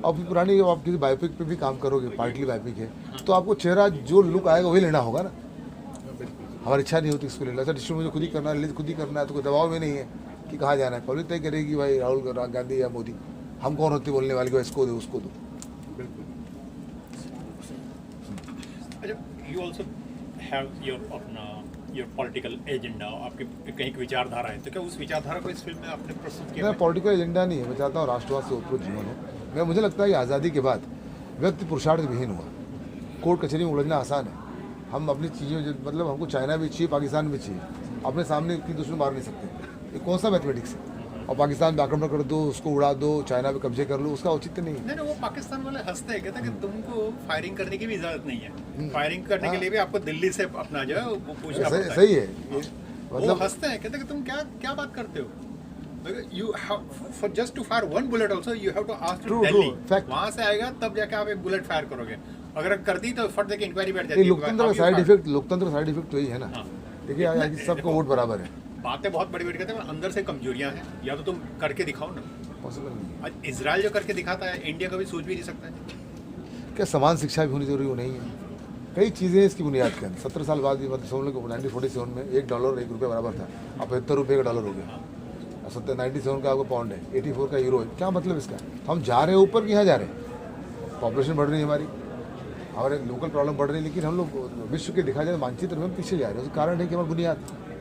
अब पुरानी आप किसी बायोपिक पे भी काम करोगे, पार्टली बायोपिक है, तो आपको चेहरा जो लुक आएगा वही लेना होगा ना। हमारी इच्छा नहीं होती इसको लेना, सर डिस्ट्रीब्यूट मुझे खुद ही करना है, रिलीज खुद ही करना है, तो कोई दबाव में नहीं है कि कहाँ जाना है। पब्लिक तय करेगी भाई राहुल गांधी या मोदी, हम कौन होते बोलने वाले को, इसको दो उसको दो। अच्छा, you also have your political agenda, आपके कहीं की विचारधारा है, तो क्या उस विचारधारा को इस फिल्म में आपने प्रस्तुत किया? मेरा पॉलिटिकल एजेंडा नहीं है, मैं चाहता हूँ राष्ट्रवाद से ऊपर जीवन हो। मुझे लगता है कि आज़ादी के बाद व्यक्ति पुरुषार्थ विहीन हुआ, कोर्ट कचहरी में उलझना आसान है। हम अपनी चीज़ें, मतलब हमको चाइना भी चाहिए, पाकिस्तान भी चाहिए, अपने सामने की दुश्मन मार नहीं सकते। ये कौन सा मैथमेटिक्स है? और पाकिस्तान में आक्रमण कर दो, उसको उड़ा दो, चाइना पे कब्जे कर लो, उसका औचित्य नहीं है। नहीं, वो पाकिस्तान वाले हंसते हैं, कहते हैं कि तुमको फायरिंग करने की भी इजाजत नहीं है। फायरिंग करने के लिए भी आपको दिल्ली से अपना जो है वो पूछना पड़ता है। सही है, मतलब वो हंसते हैं, कहते हैं कि तुम क्या बात करते हो। You have, for just to fire one bullet also you have to ask to Delhi। वहाँ से आएगा तब जाके आप एक बुलेट फायर करोगे, अगर कर दी तो फट देके इंक्वायरी बैठ जाती है। लोकतंत्र का साइड इफेक्ट तो यही है ना। देखिए सबको वोट बराबर है। बातें बहुत बड़ी बड़ी कहते हैं, अंदर से कमजोरियां हैं, या तो तुम करके दिखाओ ना। पॉसिबल नहीं। आज इजराइल जो करके दिखाता है, इंडिया कभी सोच भी नहीं सकता है। क्या समान शिक्षा भी होनी जरूरी वो नहीं है? कई चीज़ें इसकी बुनियाद के अंदर 17 साल बाद भी, मतलब समझ लो 1947 में $1 1 रुपये बराबर था, अब 75 रुपये का डॉलर हो गया। 97 का आपका पाउंड है, 84 का यूरो है। क्या मतलब इसका? तो हम जा रहे हैं ऊपर कि यहाँ जा रहे हैं? पॉपुलेशन बढ़ रही है हमारे लोकल प्रॉब्लम बढ़ रही है, लेकिन हम लोग विश्व के दिखा जाए मानचित्र में हम पीछे जा रहे हैं। उसका कारण है कि हमारी बुनियाद,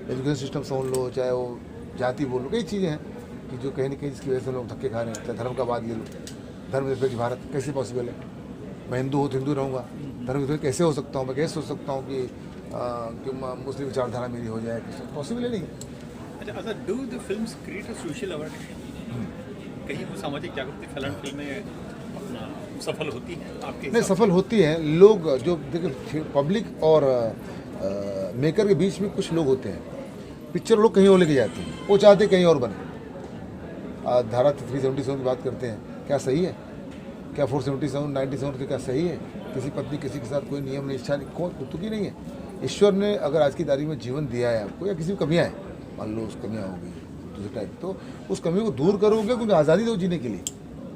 एजुकेशन सिस्टम समझ लो, चाहे वो जाति बोल लो, कई चीज़ें हैं कि जो कहीं ना कहीं जिसकी वजह से लोग धक्के खा रहे हैं। चाहे धर्म का बात ले लो, धर्मनिरपेक्ष भारत कैसे पॉसिबल है? मैं हिंदू हूँ तो हिंदू रहूँगा, धर्मनिरपेक्ष कैसे हो सकता हूँ? मैं कैसे सोच सकता हूँ कि मुस्लिम विचारधारा मेरी हो जाए? पॉसिबल है नहीं। अच्छा, do the films create a social awareness? कहीं वो सामाजिक जागृति फैलाने फिल्में अपना सफल होती है आपके? नहीं, सफल होती है। लोग जो देखिए, पब्लिक और मेकर के बीच में कुछ लोग होते हैं, पिक्चर लोग कहीं और लेके जाते हैं, वो चाहते कहीं और बने। धारा 377 की बात करते हैं, क्या सही है? क्या 477 97 क्या सही है? किसी पत्नी किसी के साथ कोई नियम नहीं, इच्छा नहीं, कौन तो की नहीं है। ईश्वर ने अगर आज की तारीख में जीवन दिया है आपको या किसी की कमियाँ हैं, मान लो उस कमियाँ होगी दूसरे टाइप, तो उस कमी को दूर करोगे क्योंकि आज़ादी दो जीने के लिए।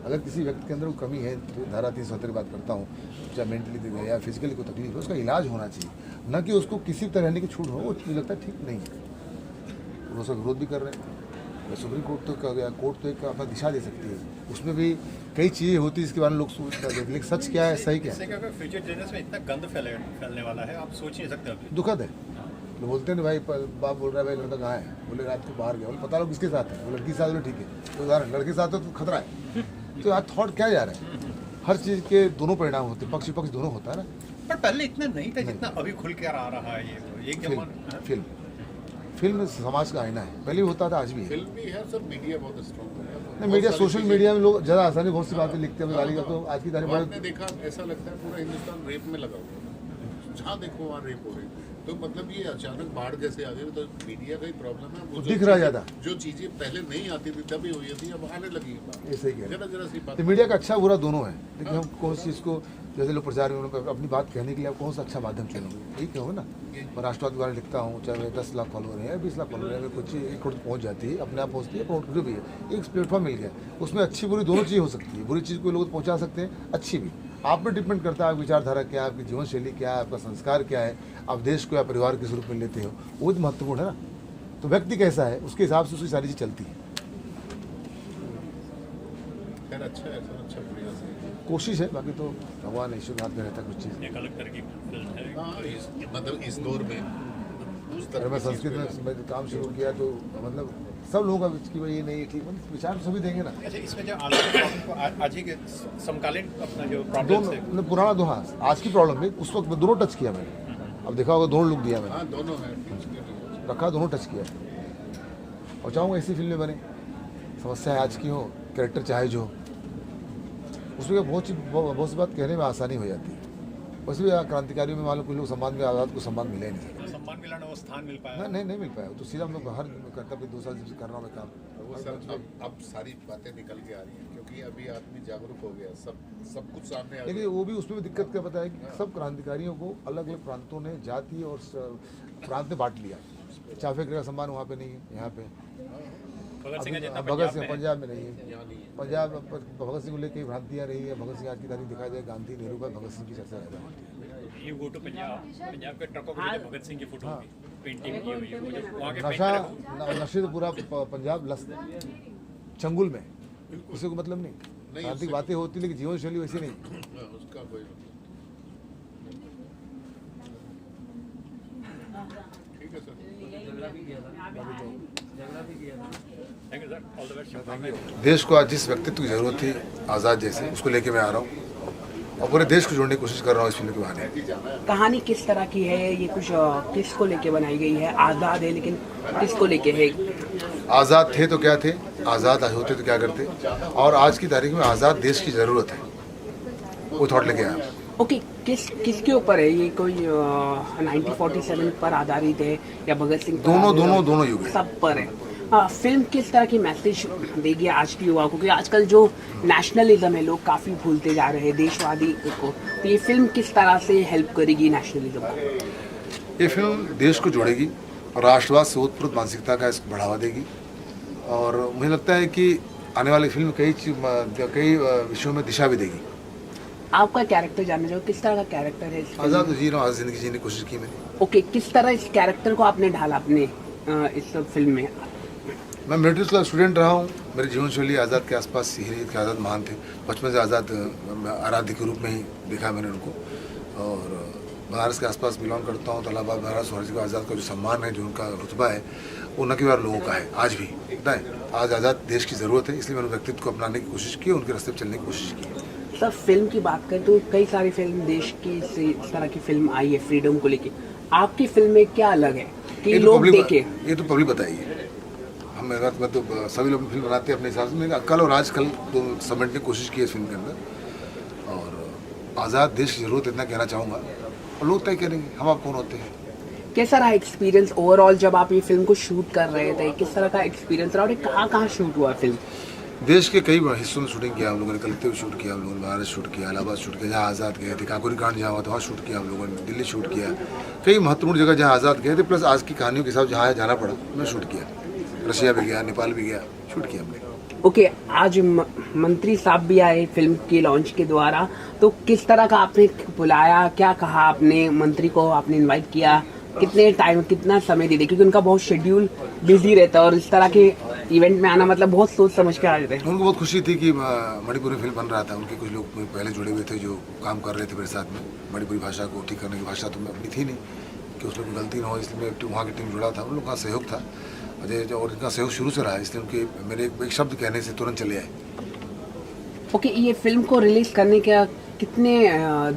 अगर किसी व्यक्ति के अंदर कोई कमी है, तो धारा 370 की बात करता हूँ, चाहे मेंटली या फिजिकली कोई तकलीफ है, उसका इलाज होना चाहिए, न कि उसको किसी तरह रहने की छूट हो। वो मुझे लगता है ठीक नहीं है। वो उसका विरोध भी कर रहे हैं। सुप्रीम कोर्ट तो कह गया, कोर्ट तो एक अपना दिशा दे सकती है, उसमें भी कई चीज़ें होती है इसके बारे में लोग सोचते हैं, लेकिन सच क्या है, सही क्या है। फ्यूचर जनरेशन में इतना गंद फैलने वाला है, आप सोच नहीं सकते अभी। दुखद है। लोग बोलते हैं ना भाई, बाप बोल रहा है भाई लड़का कहाँ है, बोले रात को बाहर गया, बोले पता लो किसके साथ है, वो लड़की के साथ, बोले ठीक है, तो उदाहरण लड़के के साथ है तो खतरा है। तो आज थॉट क्या जा रहा है, हर चीज़ के दोनों परिणाम होते हैं, पक्ष विपक्ष दोनों होता है ना। पर पहले इतना नहीं था जितना अभी खुल के आ रहा है ये। फिल्म समाज का आईना है, पहले भी होता था, आज भी है। फिल्म भी है, सब मीडिया बहुत स्ट्रॉन्ग है। नहीं, मीडिया सोशल मीडिया में लोग ज़्यादा आसानी बहुत सी बातें लिखते हैं गाली का, तो आज की तारीख में आपने देखा, ऐसा लगता है पूरा हिंदुस्तान रेप में लगा हुआ है, जहाँ देखो वहाँ रेप हो रही है। तो मतलब ये अचानक बाढ़ जैसे आ गई, तो मीडिया का ही प्रॉब्लम है। वो दिख रहा ज़्यादा, जो चीज़ें पहले नहीं आती थी तभी हुई थी, अब आने लगी। ऐसे ही जरा जरा सी बात। तो मीडिया का अच्छा बुरा दोनों है, लेकिन हम कौन सी चीज़ को, जैसे लोग प्रचार में अपनी बात कहने के लिए आप कौन सा अच्छा माध्यम चुनोगे, ठीक है ना। मैं राष्ट्रवाद के बारे में लिखता हूँ, चाहे मेरे 10 लाख फॉलोअर हैं या 20 लाख फॉलोअर हैं, कुछ 1 करोड़ पहुँच जाती है, अपने आप पहुँचती है, प्रमोट भी है, एक प्लेटफॉर्म मिल गया, उसमें अच्छी बुरी दोनों चीज़ हो सकती है। बुरी चीज़ को लोग पहुँचा सकते हैं, अच्छी भी। आप पर डिपेंड करता है, आप विचारधारा क्या है, आपकी जीवन शैली क्या है, आपका संस्कार क्या है, आप देश को या परिवार के स्वरूप में लेते हो, वो तो महत्वपूर्ण है ना। तो व्यक्ति कैसा है, उसके हिसाब से उसकी सारी चीज़ चलती है। अच्छा है, अच्छा बढ़िया से कोशिश है, बाकी तो भगवान ईश्वर हाथ में रहता है कुछ चीज़। एक अलग तरह की फिल्म है। मतलब इस दौर में अगर मैं संस्कृत में काम शुरू किया तो मतलब सब लोगों का कि भाई ये नहीं ठीक, मतलब विचार सभी देंगे ना। अच्छा, इसमें जो आज ही के समकालीन अपना जो प्रॉब्लम है, मतलब पुराना दो, हाँ आज की प्रॉब्लम है, उस वक्त दोनों टच किया मैंने। अब देखा होगा दोनों लुक दिया मैंने। हाँ, दोनों है रखा, दोनों टच किया, और चाहूँगा ऐसी फिल्में बने, समस्या आज की हो, कैरेक्टर चाहे जो, उसमें बहुत सी बात कहने में आसानी हो जाती है। वैसे भी क्रांतिकारियों में मान लो कुछ लोग सम्मान में, आज़ाद को सम्मान मिला ही नहीं सकता, सम्मान मिला ना, वो स्थान मिल पाया नहीं मिल पाया। तो सीधा हम लोग हर कर्तव्य 2 साल से कर रहा हूँ मैं काम। वो सर अब सारी बातें निकल के आ रही हैं, क्योंकि अभी आदमी जागरूक हो गया, सब कुछ सामने आ गया। लेकिन वो भी उसमें भी दिक्कत क्या पता है कि सब क्रांतिकारियों को अलग अलग प्रांतों ने जाति और प्रांत में बांट लिया। चाफेकर का सम्मान वहाँ पे नहीं है, यहाँ पे भगत सिंह पंजाब में नहीं है, पंजाब भगत सिंह को लेकर भ्रांतियाँ रही है। भगत सिंह आज की तारीख दिखाई जाए, गांधी नेहरू का भगत सिंह की चर्चा ज़्यादा होती है। ये वो तो पंजाब के ट्रकों पे भगत सिंह की फोटो पेंटिंग की हुई है, वो जो वहाँ के नशे तो पूरा पंजाब चंगुल में, किसी को मतलब नहीं। क्रांतिक बातें होती लेकिन जीवन शैली वैसी नहीं। उसका कोई ठीक है सर। देश को आज जिस व्यक्तित्व की जरूरत थी आज़ाद जैसे, उसको लेके मैं आ रहा हूँ और पूरे देश को जोड़ने की कोशिश कर रहा हूँ इस फिल्म के बहाने। कहानी किस तरह की है, ये कुछ किसको लेके बनाई गई है? आज़ाद है लेकिन किसको लेके है? आज़ाद थे तो क्या थे, आज़ाद होते तो क्या करते, और आज की तारीख में आज़ाद देश की ज़रूरत है, वो थॉट लेके आया। ओके, किसके ऊपर है ये? कोई 1947 पर आधारित है या भगत सिंह? दोनों युग सब पर है। फिल्म किस तरह की मैसेज देगी आज की युवा को? क्योंकि आजकल जो नेशनलिज्म है लोग काफ़ी भूलते जा रहे हैं, देशवादी को, तो ये फिल्म किस तरह से हेल्प करेगी नेशनलिज्म को? ये फिल्म देश को जोड़ेगी, राष्ट्रवाद से ओतप्रोत मानसिकता का इसको बढ़ावा देगी, और मुझे लगता है कि आने वाली फिल्म कई विषयों में दिशा भी देगी। आपका कैरेक्टर जानना चाहो, किस तरह का कैरेक्टर है? आज़ाद तो जी रहा हूँ, आज जिंदगी जीने की कोशिश की मैंने। ओके, किस तरह इस कैरेक्टर को आपने ढाला अपने इस फिल्म में? मैं मिलिट्री स्कूल स्टूडेंट रहा हूँ, मेरी जीवन शैली आज़ाद के आसपास ही रही थी। आज़ाद महान थे, बचपन से आज़ाद आराध्य के रूप में ही देखा मैंने उनको, और बनारस के आसपास बिलोंग करता हूँ। तो इलाहाबाद बनारस को आज़ाद का जो सम्मान है, जो उनका रुतबा है, वो न केवल लोगों का है, आज भी पता है। आज आज़ाद देश की ज़रूरत है, इसलिए मैंने व्यक्तित्व को अपनाने की कोशिश की, उनके रास्ते पर चलने की कोशिश की। सर, फिल्म की बात करें तो कई सारी फिल्म देश की इस तरह की फिल्म आई है फ्रीडम को लेके, आपकी फिल्म में क्या अलग है कि लोग देखें? ये तो पब्लिक बताइए, मैं तो सभी लोग फिल्म बनाते हैं अपने हिसाब से। मैंने कल और आजकल तो समेटने की कोशिश की है इस फिल्म के अंदर, और आज़ाद देश की ज़रूरत इतना कहना चाहूँगा, और लोग तय करेंगे हम आप कौन होते हैं। कैसा रहा एक्सपीरियंस ओवरऑल जब आप ये फिल्म को शूट कर रहे थे? किस तरह का एक्सपीरियंस रहा और कहाँ शूट हुआ फिल्म? देश के कई हिस्सों में शूटिंग किया हम लोगों ने, कलेक्टिव शूट किया हम लोगों ने, महाराष्ट्र शूट किया, इलाहाबाद शूट किया, जहाँ आज़ाद गए थे, काकोरी कांड जहाँ हुआ था वहाँ शूट किया हम लोगों ने, दिल्ली शूट किया, कई महत्वपूर्ण जगह जहाँ आज़ाद गए थे, प्लस आज की कहानियों के हिसाब जहाँ जाना पड़ा मैं शूट किया, रशिया भी गया, नेपाल भी गया, शूट किया हमने। ओके, आज मंत्री साहब भी आए फिल्म के लॉन्च के द्वारा, तो किस तरह का आपने बुलाया, क्या कहा आपने मंत्री को, आपने इनवाइट किया, कितने टाइम कितना समय दे, क्योंकि उनका बहुत शेड्यूल बिजी रहता है और इस तरह के इवेंट में आना मतलब बहुत सोच समझ के आ जाते हैं। उनको बहुत खुशी थी कि मणिपुरी फिल्म बन रहा था, उनके कुछ लोग पहले जुड़े हुए थे जो काम कर रहे थे मेरे साथ में, मणिपुरी भाषा को ठीक करने की भाषा तो अपनी थी नहीं कि उसमें कोई गलती ना हो, इसलिए वहाँ की टीम जुड़ा था, उन लोगों का सहयोग था और इनका सहयोग शुरू से रहा, इसलिए उनके मेरे एक शब्द कहने से तुरंत चले आए। ओके, ये फिल्म को रिलीज करने का कितने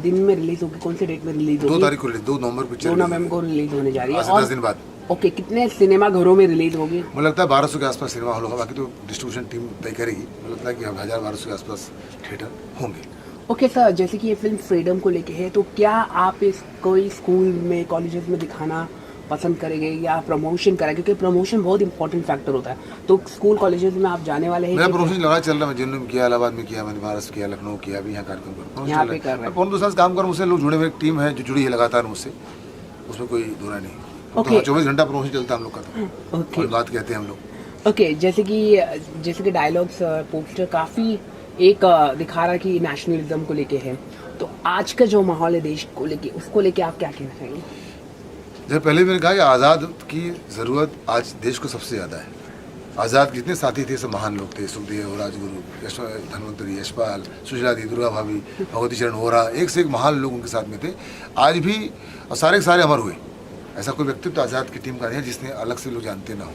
दिन में रिलीज होगी, कौन से डेट में रिलीज होगी? 2 तारीख को रिलीज, 2 नवंबर पिक्चर 2 नवंबर को रिलीज होने जा रही है, 10 दिन बाद। ओके, कितने सिनेमा घरों में रिलीज होगी? मुझे लगता है 1200 के आसपास सिनेमा हॉल होगा, बाकी तो डिस्ट्रीब्यूशन टीम तय करेगी, मुझे लगता है कि 1000-1200 के आसपास थिएटर होंगे। ओके सर, जैसे कि ये फिल्म फ्रीडम को लेके है, तो क्या आप इसको स्कूल में, कॉलेजेस में दिखाना पसंद करेंगे या प्रमोशन करेंगे, क्योंकि प्रमोशन बहुत इंपॉर्टेंट फैक्टर होता है, तो स्कूल कॉलेजेस में आप जाने वाले हैं? मेरा प्रमोशन लगा चल रहा है, जिन्होंने में किया, इलाहाबाद में किया, मैंने महाराष्ट्र किया, लखनऊ किया, अभी यहाँ कार्यक्रम कर रहा हूँ, कौन दूसरा काम कर मुझसे लोग जुड़े हुए, एक टीम है जो जुड़ी है लगातार मुझसे, उसमें कोई दूरा नहीं। तो 24 घंटा प्रमोशन चलता है हम लोग का, और बात कहते हैं हम लोग। ओके, जैसे कि डायलॉग्स पोस्टर काफ़ी एक दिखा रहा है कि नेशनलिज्म को लेके है, तो आज का जो माहौल है देश को लेके, उसको लेके आप क्या कहना चाहेंगे? जैसे पहले मैंने कहा कि आज़ाद की ज़रूरत आज देश को सबसे ज़्यादा है। आज़ाद जितने साथी थे सब महान लोग थे, सुखदेव, राजगुरु, धन्वंतरी, यशपाल, सुशीला दी, दुर्गा भाभी, भगवती चरण वोरा, एक से एक महान लोग उनके साथ में थे, आज भी सारे के सारे अमर हुए। ऐसा कोई व्यक्तित्व आज़ाद की टीम का नहीं है जिसने अलग से लोग जानते ना हो।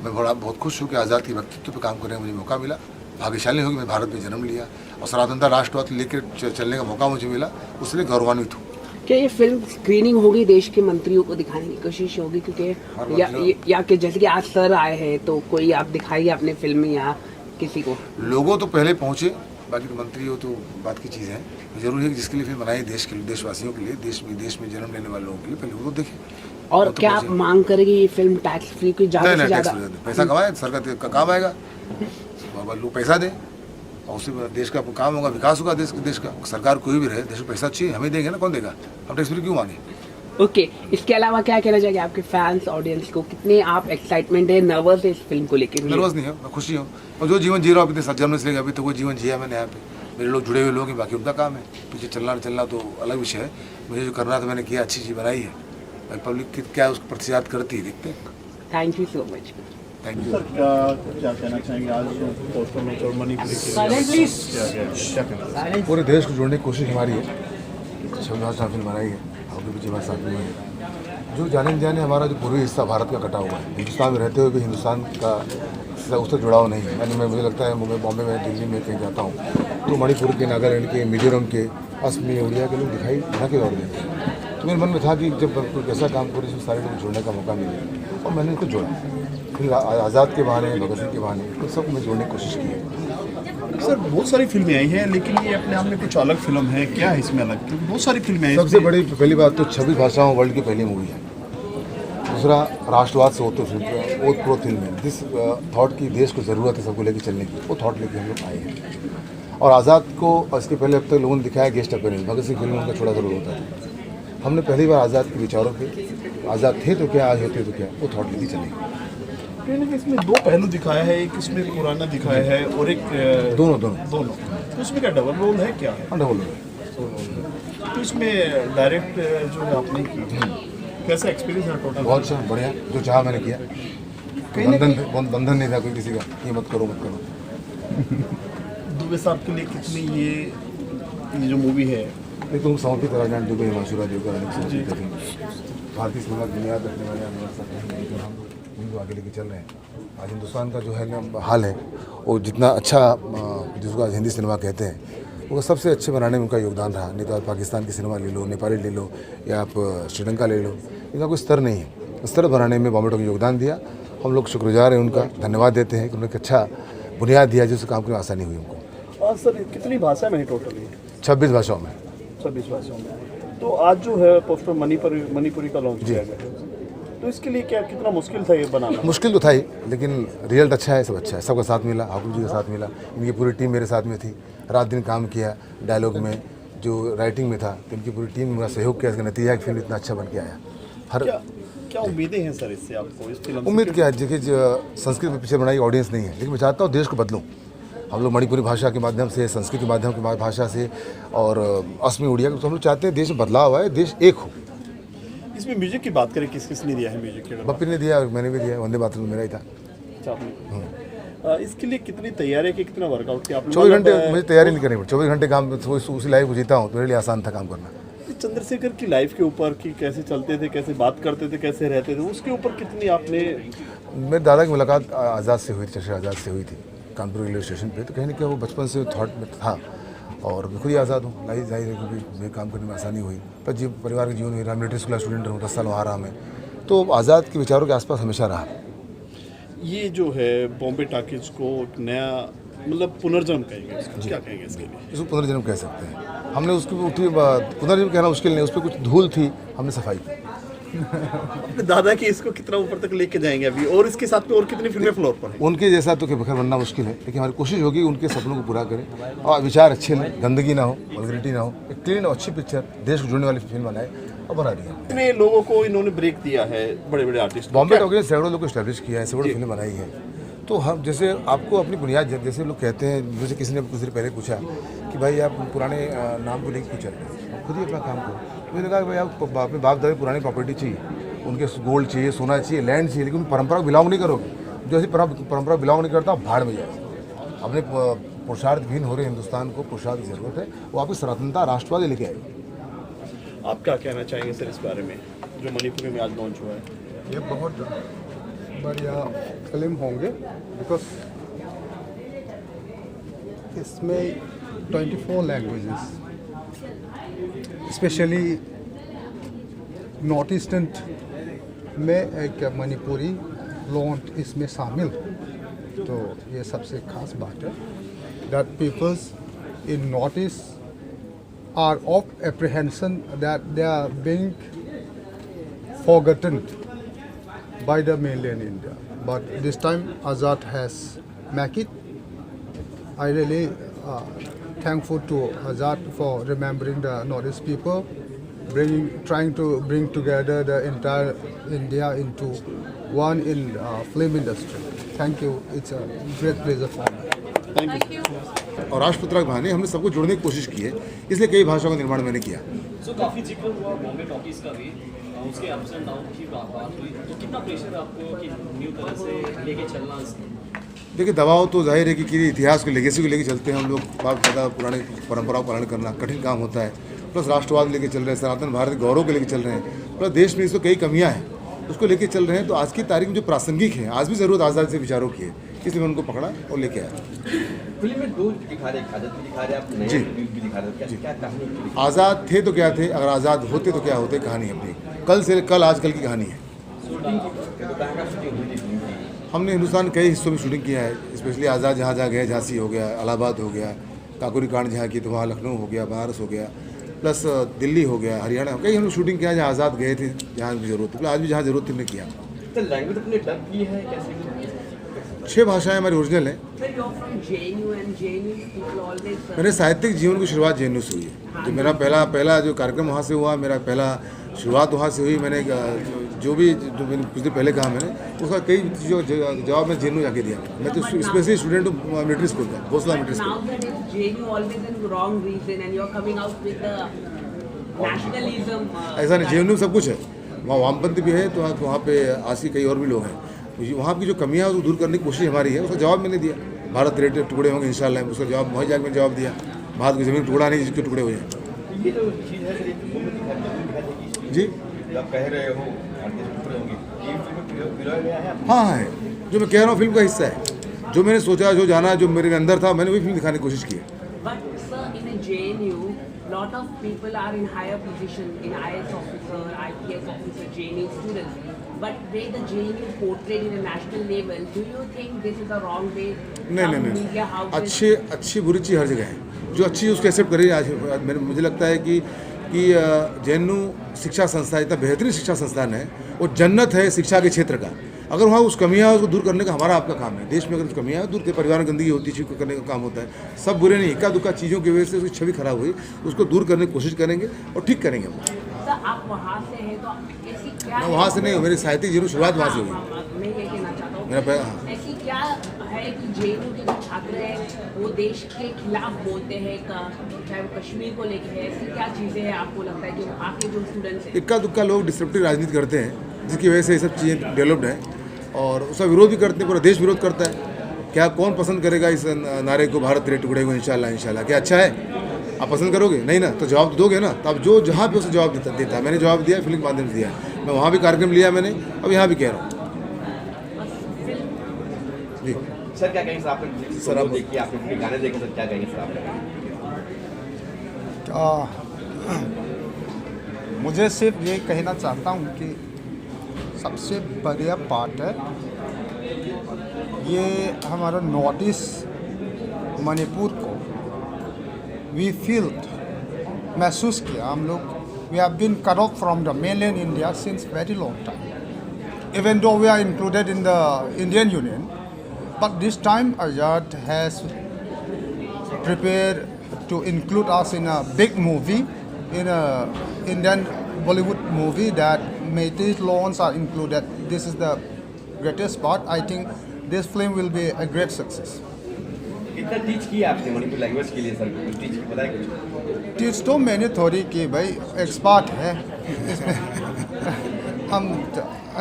मैं बहुत खुश हूँ कि आज़ाद के व्यक्तित्व पर काम करने का मुझे मौका मिला, भाग्यशाली होगी मैं भारत में जन्म लिया और सनातनता राष्ट्रवाद लेकर चलने का मौका मुझे मिला, उसलिए गौरवान्वित हूँ। क्या ये फिल्म स्क्रीनिंग होगी, देश के मंत्रियों को दिखाने की कोशिश होगी, क्योंकि या कि जैसे कि आज सर आए हैं तो कोई आप दिखाइए अपने फिल्म में या किसी को? लोगों तो पहले पहुँचे, बाकी तो मंत्री हो तो बात की चीज़ है। जरूरी है कि जिसके लिए फिल्म बनाई देश के लिए, देशवासियों के लिए, देश में जन्म लेने वाले लोगों के लिए, पहले वो देखें। और तो क्या आप मांग करेंगे ये फिल्म टैक्स फ्री की? ज़्यादा से ज़्यादा पैसा कमाए, सरकार का काम आएगा, लोग पैसा दें और उससे देश का काम होगा, विकास होगा देश का। सरकार कोई भी रहे, देश को पैसा चाहिए, हमें देंगे ना, कौन देगा? हम टैक्स फ्री क्यों मांगे? ओके, इसके अलावा क्या कहना चाहिए आपके फैंस ऑडियंस को, कितने आप एक्साइटमेंट है, नर्वस है इस फिल्म को लेकर? नर्वस नहीं है, मैं खुशी हूँ, और जो जीवन जी रहा हूँ अपने जन्म से लेकर अभी तो वो जीवन जिया मैंने यहाँ पे। मेरे लोग जुड़े हुए लोग हैं, बाकी उनका काम है, पीछे चलना तो अलग विषय है। मुझे जो करना था मैंने किया, अच्छी चीज़ बनाई है, पब्लिक क्या उसको प्रतिशत करती है, देखते हैं। Thank you so much. Thank you. क्या कहना चाहेंगे आज पोस्टर में और मणिपुरी पूरे देश को जोड़ने की कोशिश हमारी है, 26 फिल्म बनाई है, आपके पीछे हमारे साथ में है। जो जाने हमारा जो पूर्वी हिस्सा भारत का कटा हुआ है, हिंदुस्तान में रहते हुए भी हिंदुस्तान का उससे जुड़ाव नहीं है। यानी मुझे लगता है मुंबई, बॉम्बे में, दिल्ली में कहीं जाता हूँ तो मणिपुर के, नागालैंड के, मिजोरम के, असमी, उड़िया के लोग दिखाई ना के और देते हैं। तो मेरे मन में था कि जब कोई ऐसा काम करो जिसमें सारे लोग जोड़ने का मौका मिले, और मैंने इनको जोड़ा। फिर आज़ाद के बहाने, भगत सिंह के बहाने, तो सब मैं जोड़ने की कोशिश की है। सर बहुत सारी फिल्में आई हैं, लेकिन ये अपने आप में कुछ अलग फिल्म है, क्या है इसमें अलग? क्योंकि बहुत सारी फिल्में आई। सबसे बड़ी पहली बात तो 26 भाषाओं वर्ल्ड की पहली मूवी है। दूसरा, राष्ट्रवाद से होते फिल्म, ओत प्रोत फिल्म है, जिस थॉट की देश को ज़रूरत है सबको लेके चलने की, वो थॉट लेके हम लोग आए हैं। और आज़ाद को इसके पहले अब तक लोगों ने दिखाया guest appearance, Bhagat Singh film उनका छोटा सा रोल होता था। हमने पहली बार आज़ाद के विचारों पे, आज़ाद थे तो क्या, आज होते तो क्या, वो थॉट लेके चलेंगे। इसमें 2 पहलू दिखाया है, एक इसमें पुराना दिखाया है और एक दोनों। तो इसमें क्या डबल रोल है, क्या है? डबल रोल है। तो इसमें डायरेक्ट जो आपने की, कैसा एक्सपीरियंस है टोटल? बहुत अच्छा, बढ़िया, जो चाहा मैंने किया। बंधन नहीं था कोई किसी का, ये मत करो। दुबे साहब के लिए कितनी ये जो मूवी है, एक तो समर्पित राजनाथ दुबे, हिमांशु देवकर, भारतीय सिनेमा दुनिया देखने वाले हम हिंदू आगे लेके चल रहे हैं। आज हिंदुस्तान का जो है ना हाल है, वो जितना अच्छा जिसको आज हिंदी सिनेमा कहते हैं, वो सबसे अच्छे बनाने में उनका योगदान रहा। नहीं तो आप पाकिस्तान की सिनेमा ले लो, नेपाली ले लो, या आप श्रीलंका ले लो, इनका कोई स्तर नहीं है। स्तर बनाने में बॉम्बे को योगदान दिया, हम लोग शुक्रगुजार हैं उनका, धन्यवाद देते हैं कि उन्होंने अच्छा बुनियाद दिया जिससे काम करने में आसानी हुई हमको। और सर कितनी भाषा में है टोटल? 26 भाषाओं में। 26 भाषाओं में। तो आज जो है पोस्टर मणिपुरी का लॉन्च किया गया है, तो इसके लिए क्या कितना मुश्किल था ये बनाना? मुश्किल तो था ही, लेकिन रिजल्ट अच्छा है, सब अच्छा है, सबका साथ मिला, हाकुम जी का साथ मिला, इनकी पूरी टीम मेरे साथ में थी, रात दिन काम किया, डायलॉग में जो राइटिंग में था, तो इनकी पूरी टीम मेरा सहयोग किया, इसका नतीजा फिल्म इतना अच्छा बन के आया। हर क्या उम्मीदें हैं सर इससे आपको, इस फिल्म से? उम्मीद क्या है, देखिए संस्कृत पिक्चर बनाई ऑडियंस नहीं है, लेकिन मैं चाहता हूँ देश को बदलूँ। हम लोग मणिपुरी भाषा के माध्यम से, संस्कृत के माध्यम के भाषा से और असमी उड़िया, तो हम लोग चाहते हैं देश में बदलाव आए, देश एक हो। इसमें म्यूजिक की बात करें, किस किस ने दिया है म्यूजिक? बप्पी ने दिया, मैंने भी दिया, वंदे मातरम मेरा ही था। अच्छा, आपने इसके लिए कितनी तैयारी की, कितना वर्कआउट किया आपने? 24 घंटे मुझे तैयारी नहीं करनी पड़ी, 24 घंटे काम, उसी लाइफ को जीता हूँ, तो मेरे लिए आसान था काम करना। चंद्रशेखर की लाइफ के ऊपर कि कैसे चलते थे, कैसे बात करते थे, कैसे रहते थे, उसके ऊपर कितनी आपने? मेरे दादा की मुलाकात आज़ाद से हुई थी, चंद्रशेखर आज़ाद से हुई थी कानपुर रेलवे स्टेशन पे, तो कहीं ना कहीं वो बचपन से थॉट में था और मैं खुद ही आज़ाद हूँ, जाहिर है क्योंकि मेरे काम करने में आसानी हुई, पर जी परिवार के जीवन में रहा, मिलिट्री स्कूल स्टूडेंट हूँ, 10 साल वहाँ रहा मैं, तो आज़ाद के विचारों के आसपास हमेशा रहा। ये जो है बॉम्बे टॉकीज को एक नया मतलब पुनर्जन्म कहेंगे, क्या कहेंगे इसके लिए? इसको पुनर्जन्म कह सकते हैं। हमने उसकी पुनर्जन्म कहना मुश्किल नहीं, उस पर कुछ धूल थी, हमने सफाई की। अपने दादा की इसको कितना ऊपर तक लेके जाएंगे अभी, और इसके साथ में और कितनी फिल्में फ्लोर पर हैं? उनके जैसा तो बखर बनना मुश्किल है, लेकिन हमारी कोशिश होगी उनके सपनों को पूरा करें और विचार अच्छे लें, गंदगी ना हो, वल्गैरिटी ना हो, एक क्लीन और अच्छी पिक्चर, देश को जोड़ने वाली फिल्म बनाए और बना दिया। इतने लोगों को इन्होंने ब्रेक दिया है, बड़े बड़े आर्टिस्ट, बॉम्बे टॉकीज सैकड़ों लोग को स्टैब्लिश किया है, सैकड़ों फिल्म बनाई है, तो हम जैसे आपको अपनी बुनियाद, जैसे लोग कहते हैं, मुझे किसी ने कुछ देर पहले पूछा कि भाई आप पुराने नाम को लेकर क्यों चल रहे हैं, खुद ही अपना काम करो। मैंने कहा कि भाई आप अपने बाप दादा पुरानी प्रॉपर्टी चाहिए, उनके गोल्ड चाहिए, सोना चाहिए, लैंड चाहिए, लेकिन परंपरा को बिलोंग नहीं करोगे। जो ऐसी परंपरा बिलोंग नहीं करता, भाड़ में जाए। अपने पुरुषार्थ भिन्न हो रहे हिंदुस्तान को पुरुषार्थ की जरूरत है, वो आपकी सनातनता राष्ट्रवादी लेके आएगी। आप क्या कहना चाहेंगे सर इस बारे में, जो मणिपुर में आज लॉन्च हुआ है? ये बहुत बढ़िया फिल्म होंगे, बिकॉज इसमें 24 लैंग्वेजेस, स्पेशली नॉर्थ ईस्टर्न में एक मणिपुरी लॉन्च इसमें शामिल, तो ये सबसे खास बात है that peoples in North East are of apprehension that they are being forgotten by the mainland India, but this time Azad has make it. I really thankful to Azad for remembering the Northeast people, trying to bring together the entire India into one in film industry. Thank you. It's a great pleasure for me. Thank you. और राष्ट्रपुत्र के बहाने हमने सबको जोड़ने की कोशिश की है, इसलिए कई भाषाओं का निर्माण मैंने किया। सो काफ़ी जिक्र हुआ बॉम्बे टॉकीज का भी, उसके अप्स एंड डाउन की बात हुई, तो कितना प्रेशर है आपको कि न्यू तरह से लेके चलना? देखिए, दबाव तो जाहिर है कि इतिहास को, लेगेसी को लेके चलते हैं हम लोग, बाप दादा पुराने परंपराओं का पालन करना कठिन काम होता है, प्लस राष्ट्रवाद लेके चल रहे हैं, सनातन भारत गौरव के लेके चल रहे हैं, प्लस देश में इसको कई कमियां हैं, उसको लेके चल रहे हैं, तो आज की तारीख में जो प्रासंगिक है, आज भी ज़रूरत आज़ाद से विचारों की है, इसलिए मैं उनको पकड़ा और लेके आया। फिल्म में दो दिखा रहे, आज़ाद भी दिखा रहे, आप नए भी दिखा रहे, क्या कहानी? आज़ाद थे तो क्या थे, अगर आज़ाद होते तो क्या होते, कहानी अपनी कल से कल आज कल की कहानी है। हमने हिंदुस्तान के कई हिस्सों में शूटिंग किया है, स्पेशली आज़ाद जहाँ जहाँ गए, झांसी हो गया, इलाहाबाद हो गया, काकोरी कांड जहाँ की तो वहाँ लखनऊ हो गया, बनारस हो गया, प्लस दिल्ली हो गया, हरियाणा, कई हम लोग शूटिंग किया जहाँ आज़ाद गए थे, जहाँ भी जरूरत थी, आज भी जहाँ जरूरत थी हमने किया। लैंग्वेज अपने डब की है कैसे? 6 भाषाएं हमारी ओरिजिनल हैं। मेरे साहित्यिक जीवन की शुरुआत JNU से हुई है, तो मेरा पहला जो कार्यक्रम वहाँ से हुआ, मेरा पहला शुरुआत वहाँ से हुई। मैंने जो मैंने कुछ दिन पहले कहा, मैंने उसका कई चीज़ों जवाब मैं JNU जाके दिया। मैं तो स्पेशली स्टूडेंट हूँ मिलिट्री स्कूल का, भोसला मिलिट्री स्कूल। ऐसा नहीं, JNU सब कुछ है, वहाँ वामपंथी भी है, तो वहाँ पे आसी कई और भी लोग हैं, तो वहाँ की जो कमियाँ है उसको दूर करने की कोशिश हमारी है, उसका जवाब मैंने दिया। भारत तेरे टुकड़े होंगे इंशाल्लाह, उसका जवाब वहीं जाकर मैंने जवाब दिया। भारत की ज़मीन टुकड़ा नहीं जिसके टुकड़े हुए हैं। जी आप कह रहे हो हाँ है, जो मैं कह रहा हूँ फिल्म का हिस्सा है, जो मैंने सोचा, जो जाना, जो मेरे अंदर था, मैंने वही फिल्म दिखाने की कोशिश की है। lot of people are in higher position, in IAS officer, IPS officer, JNU students. But where the JNU portrayed in a national level, do you think this is the wrong way? नहीं, अच्छी बुरी चीज़ हर जगह है, जो अच्छी उसको accept करें। आज मुझे लगता है कि JNU शिक्षा संस्थान इतना बेहतरीन शिक्षा संस्थान है, वो जन्नत है शिक्षा के क्षेत्र का। अगर वहाँ उस कमियाँ है उसको दूर करने का हमारा आपका काम है। देश में अगर उस कमियाँ दूर के परिवार में गंदगी होती है उसको करने का काम होता है। सब बुरे नहीं, इक्का दुक्का चीज़ों की वजह से उसकी छवि खराब हुई, उसको दूर करने की कोशिश करेंगे और ठीक करेंगे हम। आप वहाँ से हैं तो ऐसी क्या मैं वहाँ से नहीं हूँ, मेरी साहित्यिक जीवन शुरुआत वहाँ से हुई। मैं ये कहना चाहता हूँ मेरा ऐसी क्या है कि जेएनयू के जो छात्र हैं वो देश के खिलाफ बोलते हैं, चाहे वो कश्मीर को लेकर है, ऐसी क्या चीज़ें हैं आपको लगता है कि वहाँ के जो स्टूडेंट्स हैं? इक्का दुक्का लोग डिस्ट्रप्टिव राजनीति करते हैं जिसकी वजह से ये सब चीज़ें डेवलप्ड हैं और उसका विरोध भी करते हैं, पूरा देश विरोध करता है। क्या कौन पसंद करेगा इस नारे को, भारत तेरे टुकड़े को इंशाल्लाह इंशाल्लाह? क्या अच्छा है? आप पसंद करोगे? नहीं ना, तो जवाब तो दोगे ना। तो अब जो जहाँ पे उसे जवाब देता है, मैंने जवाब दिया, फिल्म के माध्यम से दिया है। मैं वहाँ भी कार्यक्रम लिया मैंने, अब यहाँ भी कह रहा हूँ जी। सर क्या कहेंगे आपने सर आप देखिए आपने गाने देखे सर क्या कहेंगे सर आप? मुझे सिर्फ ये कहना चाहता हूँ कि सबसे बढ़िया पार्ट है ये हमारा नॉर्थ ईस्ट मणिपुर को वी फील महसूस किया हम लोग। We have been cut off from the mainland India since very long time even though we are included in the Indian union but this time Azad has prepared to include us in a big movie, in a Indian Bollywood movie that Meiteis loans are included. This is the greatest part. I think this film will be a great success. कितना teach किया आपने Manipur language के लिए sir? Teach बताया कुछ? Teach तो मैंने थोड़ी की भाई, एक्सपर्ट है इसमें। हम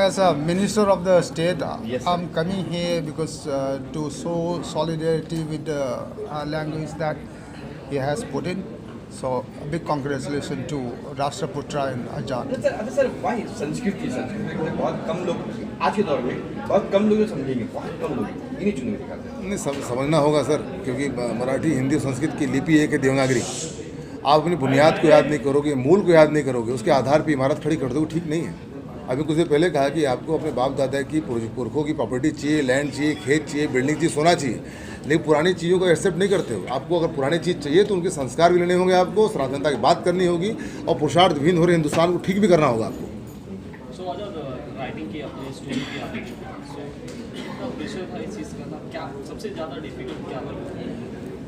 as a minister of the state, I'm coming here because to show solidarity with the language that he has put in. So a big congratulations to Rashtraputra and Azad. Sir why संस्कृति बहुत कम लोग आज के दौर में बहुत कम लोग समझेंगे, बहुत कम लोग इन्हीं चुनने निकालते हैं। नहीं समझना होगा सर, क्योंकि मराठी हिंदी संस्कृत की लिपि एक है देवनागरी। आप अपनी बुनियाद को याद नहीं करोगे, मूल को याद नहीं करोगे, उसके आधार पर इमारत खड़ी कर दोगे, ठीक नहीं है। अभी कुछ देर पहले कहा कि आपको अपने बाप दादा की पुरखों की प्रॉपर्टी चाहिए, लैंड चाहिए, खेत चाहिए, बिल्डिंग चाहिए, सोना चाहिए, लेकिन पुरानी चीज़ों को एक्सेप्ट नहीं करते हो। आपको अगर पुरानी चीज़ चाहिए तो उनके संस्कार भी लेने होंगे, आपको सनातनता की बात करनी होगी और पुरुषार्थ विहीन हो रहे हिंदुस्तान को ठीक भी करना होगा आपको।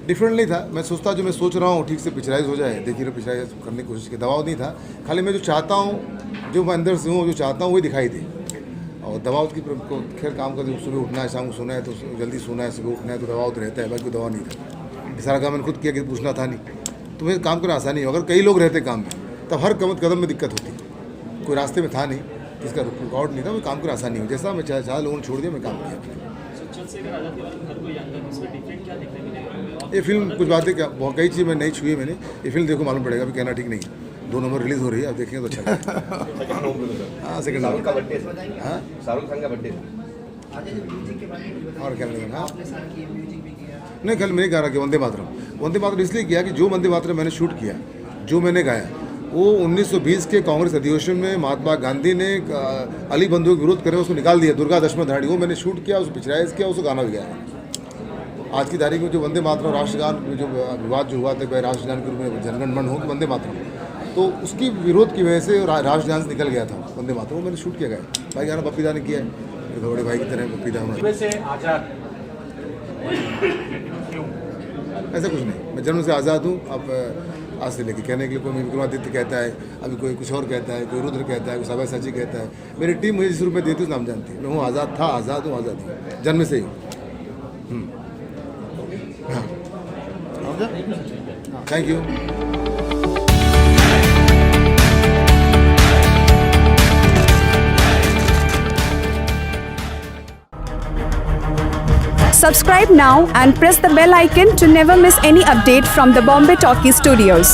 डिफरेंट नहीं था, मैं सोचता जो मैं सोच रहा हूँ ठीक से पिक्चराइज हो जाए, देखिए पिक्चराइज करने की कोशिश की, दबाव नहीं था। खाली मैं जो चाहता हूँ, जो मैं अंदर से हूँ, जो चाहता हूँ वही दिखाई दे। और दबाव की खैर काम का सुबह उठना है, शाम को सोना है तो जल्दी सोना है, सुबह उठना है तो दबाव तो रहता है, बाकी कोई दबाव नहीं था। सारा काम मैंने खुद किया कि पूछना था नहीं, तो मेरे काम करना आसानी हो। अगर कई लोग रहते काम में तब हर कदम में दिक्कत होती, कोई रास्ते में था नहीं, इसका रुकावट नहीं था, मैं काम करना आसानी हो। जैसा मैं चाहे लोगों ने छोड़ दिया, मैं काम किया। ये फिल्म कुछ बातें क्या बहुत कई चीज़ मैं नहीं छुई मैंने, ये फिल्म देखो मालूम पड़ेगा, अभी कहना ठीक नहीं है। 2 नंबर रिलीज हो रही है, आप देखेंगे तो अच्छा। हाँ सेकंड शाहरुख का बर्थडे, हाँ शाहरुख खान का बर्थडे और क्या लगेगा? हाँ नहीं, कल मैंने कहा कि वंदे मातरम इसलिए किया कि जो वंदे मातरम मैंने शूट किया, जो मैंने गाया, वो 1920 के कांग्रेस अधिवेशन में महात्मा गांधी ने अली बंधुओं के विरोध करें उसको निकाल दिया, दुर्गा दशमन धाड़ी, वो मैंने शूट किया, उसको पिक्चराइज किया, उसको गाना भी गाया। आज की तारीख में जो वंदे मातरम राष्ट्रगान में जो विवाद जो हुआ था भाई राष्ट्रगान के रूप में जनगण मन हो कि वंदे मातरम, तो उसकी विरोध की वजह से राष्ट्रगान से निकल गया था वंदे मातरम, वो मैंने शूट किया गया। भाई गाना पप्पी दा ने किया है, मेरे बड़े भाई की तरह पप्पी दा। ऐसा कुछ नहीं, मैं जन्म से आज़ाद हूँ। अब आज से लेके कहने के लिए कोई विक्रमादित्य कहता है, अभी कोई कुछ और कहता है, कोई रुद्र कहता है, कोई सब्यसाची कहता है। मेरी टीम मुझे जिस रूप में देती है नाम जानती है। मैं हूँ आज़ाद, था आज़ाद हूँ, आज़ाद हूँ, जन्म से ही हूँ। Thank you. Subscribe now and press the bell icon to never miss any update from the Bombay Talkies Studios.